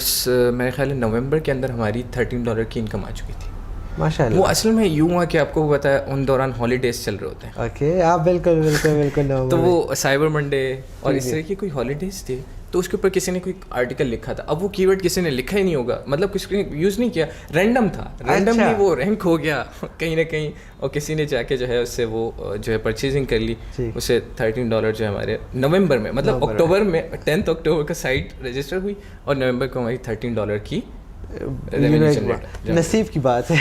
میرے خیال ہے نومبر کے اندر ہماری $13 کی انکم آ چکی تھی. ماشاء اللہ. وہ اصل میں یوں ہوا کہ آپ کو پتہ ہے ان دوران ہالیڈیز چل رہے ہوتے ہیں. اوکے, آپ بالکل بالکل بالکل. تو وہ سائبر منڈے اور اس طرح کی کوئی ہالیڈیز تھی, تو اس کے اوپر کسی نے کوئی آرٹیکل لکھا تھا. اب وہ کی ورڈ کسی نے لکھا ہی نہیں ہوگا, مطلب کچھ یوز نہیں کیا, رینڈم تھا, رینڈملی وہ رینک ہو گیا کہیں نہ کہیں, اور کسی نے جا کے جو ہے اس سے وہ جو ہے پرچیزنگ کر لی, اسے $13 جو ہے ہمارے نومبر میں, مطلب اکتوبر میں 10 اکتوبر کا سائٹ رجسٹر ہوئی, اور نومبر کو ہماری $13 کی نصیب کی بات ہے.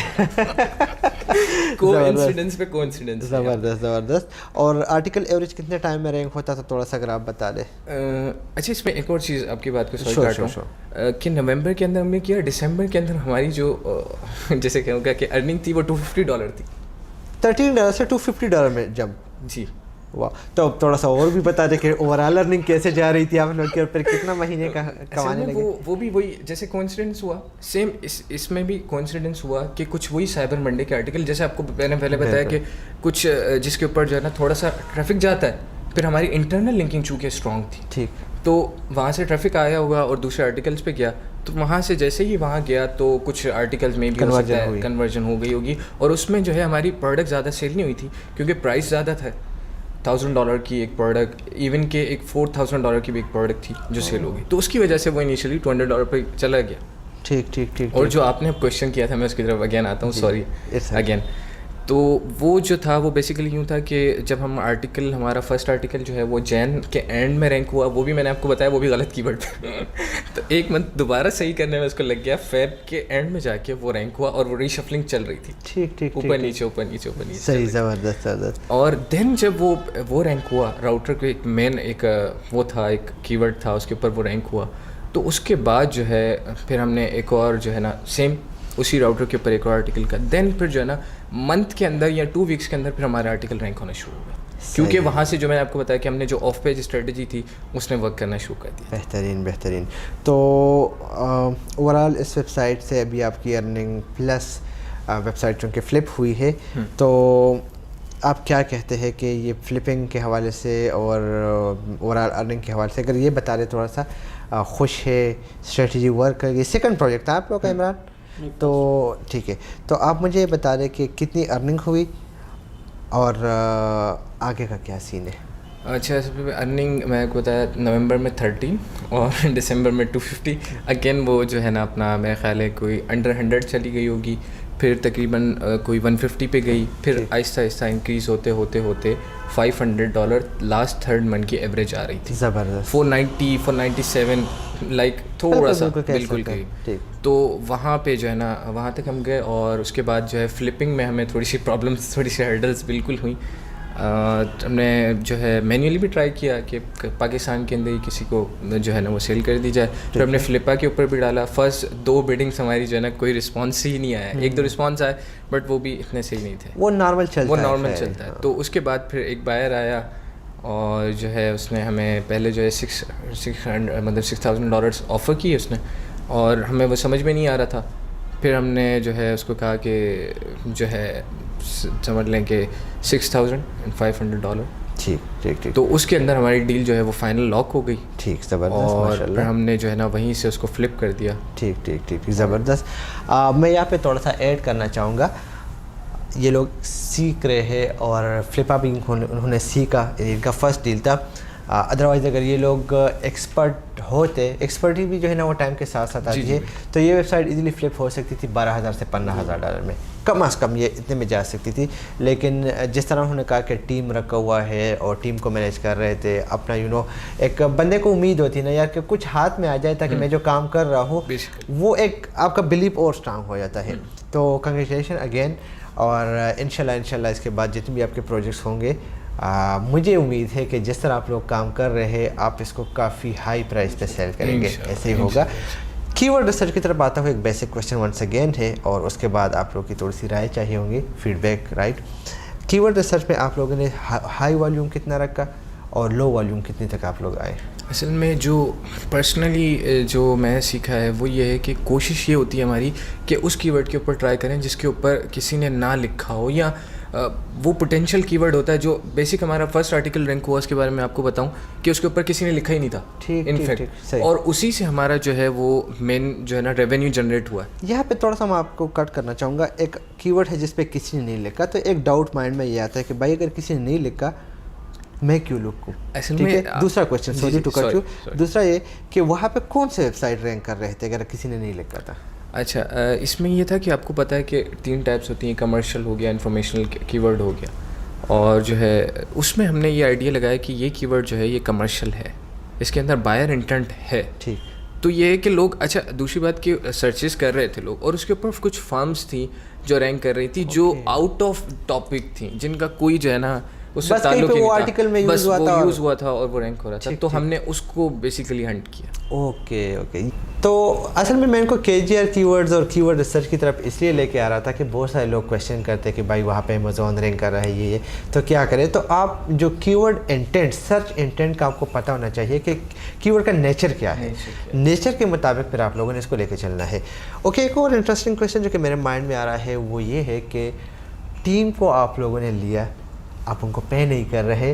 کوانسیڈنس پہ کوانسیڈنس. زبردست زبردست. اور آرٹیکل ایوریج کتنے ٹائم میں رینک ہوتا تھا, تھوڑا سا اگر آپ بتا دیں. اچھا, اس میں ایک اور چیز آپ کی بات کو سوچ کاٹ رہا ہوں کہ نومبر کے اندر ہم نے کیا, دسمبر کے اندر ہماری جو جیسے کہوں گا کہ ارننگ تھی وہ $250 تھی. $13 سے $250 میں جمپ. جی واہ. تو اب تھوڑا سا اور بھی بتا دیں کہ اوور آل ارننگ کیسے جا رہی تھی آپ لوگ کے, اور پھر کتنا مہینے کا کمانے لگے. وہ بھی وہی جیسے کوانسیڈنس ہوا, سیم اس میں بھی کوانسیڈنس ہوا کہ کچھ وہی سائبر منڈے کے آرٹیکل, جیسے آپ کو میں نے پہلے بتایا کہ کچھ جس کے اوپر جو ہے نا تھوڑا سا ٹریفک جاتا ہے, پھر ہماری انٹرنل لنکنگ چونکہ اسٹرانگ تھی, ٹھیک, تو وہاں سے ٹریفک آیا ہوگا اور دوسرے آرٹیکلس پہ گیا, تو وہاں سے جیسے ہی وہاں گیا تو کچھ آرٹیکلز میں بھی کنورژن ہو گئی ہوگی, اور اس میں جو ہے ہماری پروڈکٹ زیادہ سیل نہیں ہوئی تھی کیونکہ پرائس زیادہ تھا. $1,000 کی ایک پروڈکٹ, ایون کہ ایک $4,000 کی بھی ایک پروڈکٹ تھی جو سیل ہو گئی, تو اس کی وجہ سے وہ انیشلی $200 پہ چلا گیا. ٹھیک ٹھیک ٹھیک. اور جو آپ نے کویشچن کیا تھا میں اس کی طرف اگین آتا ہوں, سوری اگین. تو وہ جو تھا وہ بیسیکلی یوں تھا کہ جب ہم آرٹیکل, ہمارا فرسٹ آرٹیکل جو ہے وہ جین کے اینڈ میں رینک ہوا, وہ بھی میں نے آپ کو بتایا وہ بھی غلط کی ورڈ پہ, تو ایک منتھ دوبارہ صحیح کرنے میں اس کو لگ گیا, فیب کے اینڈ میں جا کے وہ رینک ہوا اور وہ ری شفلنگ چل رہی تھی. ٹھیک ٹھیک, اوپر نیچے اوپر نیچے اوپر نیچے, صحیح, زبردست زبردست. اور دین جب وہ رینک ہوا, راؤٹر کو ایک مین ایک وہ تھا, ایک کی ورڈ تھا, اس کے اوپر وہ رینک ہوا, تو اس کے بعد جو ہے پھر ہم نے ایک اور جو ہے نا سیم اسی راؤٹر کے اوپر ایک اور آرٹیکل کا, دین پھر جو ہے نا منتھ کے اندر یا 2 ویکس کے اندر پھر ہمارا آرٹیکل رینک ہونا شروع ہو گیا, کیونکہ وہاں سے جو میں نے آپ کو بتایا کہ ہم نے جو آف پیج اسٹریٹجی تھی اس نے ورک کرنا شروع کر دیا. بہترین بہترین. تو اوور آل اس ویب سائٹ سے ابھی آپ کی ارننگ پلس ویب سائٹ چونکہ فلپ ہوئی ہے, تو آپ کیا کہتے ہیں کہ یہ فلپنگ کے حوالے سے اور اوور آل ارننگ کے حوالے سے اگر یہ بتا دیں تھوڑا سا, خوش ہے, اسٹریٹجی ورک کر گئی, سیکنڈ پروجیکٹ تھا آپ لوگ کا عمران, تو ٹھیک ہے, تو آپ مجھے بتا دیں کہ کتنی ارننگ ہوئی اور آگے کا کیا سین ہے. اچھا, ارننگ میں آپ کو بتایا نومبر میں 13 اور دسمبر میں 250. اگین وہ جو ہے نا اپنا میرا خیال ہے کوئی انڈر 100 چلی گئی ہوگی, پھر تقریباً کوئی 150 پہ گئی, پھر آہستہ آہستہ انکریز ہوتے ہوتے ہوتے $500 لاسٹ تھرڈ منتھ کی ایوریج آ رہی تھی. زبردست. 490 497 لائک تھوڑا سا بالکل گئی. تو وہاں پہ جو ہے نا وہاں تک ہم گئے, اور اس کے بعد جو ہے فلپنگ میں ہمیں تھوڑی سی پرابلمس, تھوڑی سی ہرڈلس بالکل ہوئیں. ہم نے جو ہے مینولی بھی ٹرائی کیا کہ پاکستان کے اندر ہی کسی کو جو ہے نا وہ سیل کر دی جائے, پھر ہم نے فلپا کے اوپر بھی ڈالا. فرسٹ 2 بیڈنگس ہماری جو ہے نا کوئی رسپانس ہی نہیں آیا, 1-2 رسپانس آئے بٹ وہ بھی اتنے صحیح نہیں تھے, وہ نارمل چلتا ہے. تو اس کے بعد پھر ایک بائر آیا اور جو ہے اس نے ہمیں پہلے جو ہے $6,000 آفر کی اس نے, اور ہمیں وہ سمجھ میں نہیں آ رہا تھا. پھر ہم نے جو ہے اس کو کہا کہ جو ہے سمجھ لیں کہ $6,500. ٹھیک ٹھیک ٹھیک. تو اس کے اندر ہماری ڈیل جو ہے وہ فائنل لاک ہو گئی. ٹھیک, زبردست, اور پھر ہم نے جو ہے نا وہیں سے اس کو فلپ کر دیا. ٹھیک ٹھیک ٹھیک, زبردست. میں یہاں پہ تھوڑا سا ایڈ کرنا چاہوں گا, یہ لوگ سیکھ رہے ہیں اور فلپا بھی انہوں نے سیکھا, ان کا فرسٹ ڈیل تھا. ادروائز اگر یہ لوگ ایکسپرٹ ہوتے, ایکسپرٹی بھی جو ہے نا وہ ٹائم کے ساتھ ساتھ آتی ہے, تو یہ ویب سائٹ ایزیلی فلپ ہو سکتی تھی $12,000 سے $15,000 میں, کم از کم یہ اتنے میں جا سکتی تھی. لیکن جس طرح انہوں نے کہا کہ ٹیم رکھا ہوا ہے اور ٹیم کو مینیج کر رہے تھے, اپنا ایک بندے کو امید ہوتی ہے نا یار کہ کچھ ہاتھ میں آ جائے تاکہ میں جو کام کر رہا ہوں وہ ایک آپ کا بلیف اور اسٹرانگ ہو جاتا ہے. تو کنگریچولیشن اگین, اور انشاءاللہ اس کے بعد جتنے بھی آپ کے پروجیکٹس ہوں گے, مجھے امید ہے کہ جس طرح آپ لوگ کام کر رہے ہیں آپ اس کو کافی ہائی پرائز پہ سیل کریں گے, ایسے ہی ہوگا. کی ورڈ ریسرچ کی طرف آتا ہوں, ایک بیسک کویشچن ونس اگین ہے, اور اس کے بعد آپ لوگ کی تھوڑی سی رائے چاہیے ہوں گی, فیڈ بیک, رائٹ. کی ورڈ ریسرچ میں آپ لوگوں نے ہائی والیوم کتنا رکھا اور لو والیوم کتنی تک آپ لوگ آئے؟ اصل میں جو پرسنلی جو میں نے سیکھا ہے وہ یہ ہے کہ کوشش یہ ہوتی ہے ہماری کہ اس کی ورڈ کے اوپر ٹرائی کریں جس کے اوپر کسی نے نہ لکھا ہو, یا وہ پوٹینشیل کی ورڈ ہوتا ہے جو بیسک ہمارا فرسٹ آرٹیکل رینک ہوا, اس کے بارے میں آپ کو بتاؤں کہ اس کے اوپر کسی نے لکھا ہی نہیں تھا انفیکٹ, اور اسی سے ہمارا جو ہے وہ مین جو ہے نا ریونیو جنریٹ ہوا ہے. یہاں پہ تھوڑا سا میں آپ کو کٹ کرنا چاہوں گا, ایک کی ورڈ ہے جس پہ کسی نے نہیں لکھا, تو ایک ڈاؤٹ مائنڈ میں یہ آتا ہے کہ بھائی اگر کسی نے نہیں لکھا میں کیوں لکھوں. دوسرا question, sorry to cut you, دوسرا یہ کہ وہاں پہ کون سے ویب سائٹ رینک کر رہے تھے اگر کسی نے نہیں لکھا تھا؟ اچھا, اس میں یہ تھا کہ آپ کو پتہ ہے کہ 3 ٹائپس ہوتی ہیں, کمرشل ہو گیا, انفارمیشنل کی ورڈ ہو گیا, اور جو ہے اس میں ہم نے یہ آئیڈیا لگایا کہ یہ کی ورڈ جو ہے یہ کمرشل ہے, اس کے اندر بائر انٹینٹ ہے. ٹھیک, تو یہ ہے کہ لوگ, اچھا دوسری بات کہ سرچز کر رہے تھے لوگ, اور اس کے اوپر کچھ فارمز تھیں جو رینک کر رہی تھی جو آؤٹ آف ٹاپک تھیں, جن کا کوئی جو ہے نا اس سے تعلق نہیں تھا, بس وہ یوز ہوا تھا اور وہ رینک ہو رہا تھا, تو ہم نے اس کو بیسیکلی ہنٹ کیا. Okay okay. تو اصل میں ان کو KGR کی ورڈز اور کی ورڈ ریسرچ کی طرف اس لیے لے کے آ رہا تھا کہ بہت سارے لوگ کویشچن کرتے کہ بھائی وہاں پہ امیزون رینک کر رہا ہے یہ, تو کیا کرے. تو آپ جو کی ورڈ انٹینٹ, سرچ انٹینٹ کا آپ کو پتہ ہونا چاہیے کہ کی ورڈ کا نیچر کیا ہے, نیچر کے مطابق پھر آپ لوگوں نے اس کو لے کے چلنا ہے. اوکے, ایک اور انٹرسٹنگ کویشچن جو کہ میرے مائنڈ میں آ رہا ہے وہ یہ ہے کہ ٹیم کو آپ لوگوں نے لیا, آپ ان کو پے نہیں کر رہے,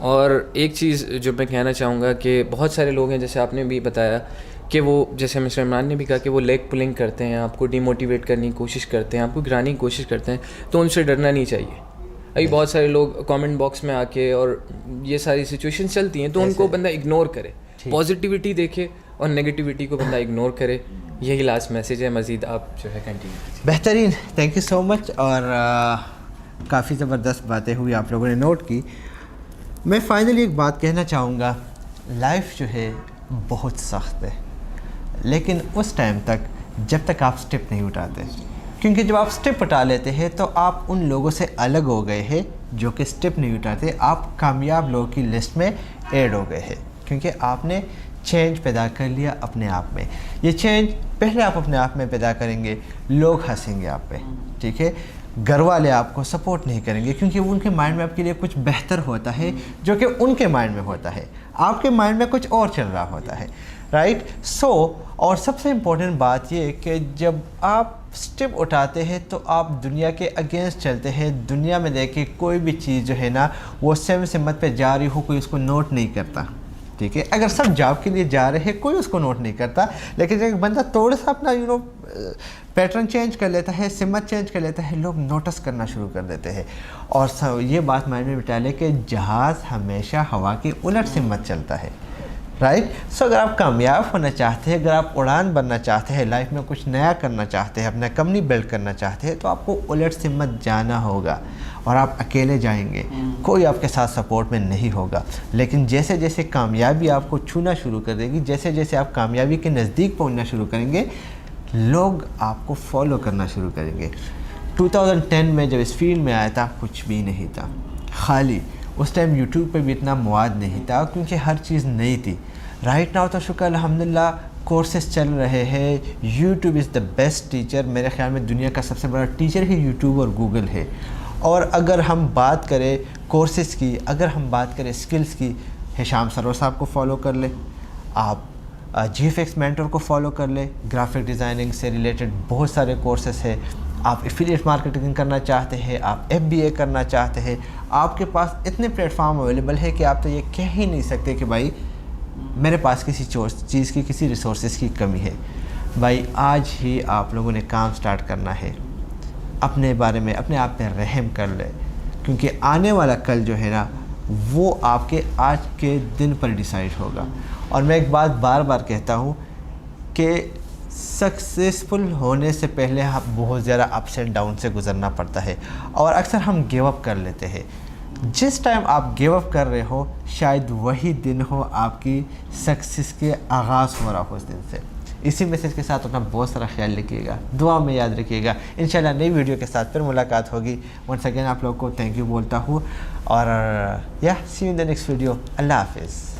اور ایک چیز جو میں کہنا چاہوں گا کہ بہت سارے لوگ ہیں جیسے آپ نے بھی بتایا کہ وہ جیسے مسٹر عمران نے بھی کہا کہ وہ لیگ پلنگ کرتے ہیں, آپ کو ڈی موٹیویٹ کرنے کی کوشش کرتے ہیں, آپ کو گرانے کی کوشش کرتے ہیں, تو ان سے ڈرنا نہیں چاہیے. ابھی بہت سارے لوگ کامنٹ باکس میں آ کے اور یہ ساری سچویشن چلتی ہیں تو ان کو بندہ اگنور کرے, پازیٹیوٹی دیکھے اور نگیٹیوٹی کو بندہ اگنور کرے. یہی لاسٹ میسیج ہے. مزید آپ جو ہے کنٹینیو کیجیے. بہترین, تھینک یو سو مچ. اور کافی زبردست باتیں ہوئی, آپ لوگوں نے نوٹ کی. میں فائنلی ایک بات کہنا چاہوں گا, لائف جو ہے بہت سخت ہے, لیکن اس ٹائم تک جب تک آپ سٹیپ نہیں اٹھاتے, کیونکہ جب آپ سٹیپ اٹھا لیتے ہیں تو آپ ان لوگوں سے الگ ہو گئے ہیں جو کہ سٹیپ نہیں اٹھاتے. آپ کامیاب لوگوں کی لسٹ میں ایڈ ہو گئے ہیں, کیونکہ آپ نے چینج پیدا کر لیا اپنے آپ میں. یہ چینج پہلے آپ اپنے آپ میں پیدا کریں گے, لوگ ہنسیں گے آپ پہ, ٹھیک ہے. گھر والے آپ کو سپورٹ نہیں کریں گے کیونکہ ان کے مائنڈ میں آپ کے لیے کچھ بہتر ہوتا ہے جو کہ ان کے مائنڈ میں ہوتا ہے, آپ کے مائنڈ میں کچھ اور چل رہا ہوتا ہے, رائٹ. سو اور سب سے امپورٹنٹ بات یہ کہ جب آپ سٹیپ اٹھاتے ہیں تو آپ دنیا کے اگینسٹ چلتے ہیں. دنیا میں دیکھیں کوئی بھی چیز جو ہے نا وہ سیم سمت پہ جا رہی ہو, کوئی اس کو نوٹ نہیں کرتا, ٹھیک ہے. اگر سب جاب کے لیے جا رہے ہیں کوئی اس کو نوٹ نہیں کرتا, لیکن جب بندہ تھوڑا سا اپنا پیٹرن چینج کر لیتا ہے, سمت چینج کر لیتا ہے, لوگ نوٹس کرنا شروع کر دیتے ہیں. اور یہ بات مائنڈ میں بٹھا لے کہ جہاز ہمیشہ ہوا کی الٹ سمت چلتا ہے, رائٹ. سو اگر آپ کامیاب ہونا چاہتے ہیں, اگر آپ اڑان بننا چاہتے ہیں, لائف میں کچھ نیا کرنا چاہتے ہیں, اپنا کمپنی بلڈ کرنا چاہتے ہیں, تو آپ کو الٹ سمت جانا ہوگا. اور آپ اکیلے جائیں گے, کوئی آپ کے ساتھ سپورٹ میں نہیں ہوگا. لیکن جیسے جیسے کامیابی آپ کو چھونا شروع کر دے گی, جیسے جیسے آپ کامیابی کے نزدیک پہنچنا شروع کریں گے, لوگ آپ کو فالو کرنا شروع کریں گے. 2010 میں جب اس فیلڈ میں آیا تھا کچھ بھی نہیں تھا, خالی. اس ٹائم یوٹیوب پہ بھی اتنا مواد نہیں تھا کیونکہ ہر چیز نئی تھی. رائٹ ناؤ تو شکر الحمدللہ کورسز چل رہے ہیں. YouTube is the best teacher. میرے خیال میں دنیا کا سب سے بڑا ٹیچر ہی یوٹیوب اور گوگل ہے. اور اگر ہم بات کریں کورسز کی, اگر ہم بات کریں سکلز کی, ہشام سرور صاحب کو فالو کر لیں, آپ جی ایف ایکس مینٹور کو فالو کر لیں. گرافک ڈیزائننگ سے ریلیٹڈ بہت سارے کورسز ہیں. آپ ایفیلیٹ مارکیٹنگ کرنا چاہتے ہیں, آپ FBA کرنا چاہتے ہیں, آپ کے پاس اتنے پلیٹ فارم اویلیبل ہے کہ آپ تو یہ کہہ ہی نہیں سکتے کہ بھائی میرے پاس کسی چیز کی, کسی ریسورسز کی کمی ہے. بھائی آج ہی آپ لوگوں نے کام سٹارٹ کرنا ہے. اپنے بارے میں اپنے آپ پہ رحم کر لے, کیونکہ آنے والا کل جو ہے نا وہ آپ کے آج کے دن پر ڈیسائیڈ ہوگا. اور میں ایک بات بار بار کہتا ہوں کہ سکسیزفل ہونے سے پہلے بہت زیادہ اپس اینڈ ڈاؤن سے گزرنا پڑتا ہے, اور اکثر ہم گیو اپ کر لیتے ہیں. جس ٹائم آپ گیو اپ کر رہے ہو شاید وہی دن ہو آپ کی سکسیس کے آغاز ہو رہا ہو اس دن سے. اسی میسیج کے ساتھ اپنا بہت سارا خیال رکھیے گا, دعا میں یاد رکھیے گا. انشاءاللہ نئی ویڈیو کے ساتھ پھر ملاقات ہوگی. ونس اگین آپ لوگوں کو تھینک یو بولتا ہوں, اور see you in the next video. اللہ حافظ.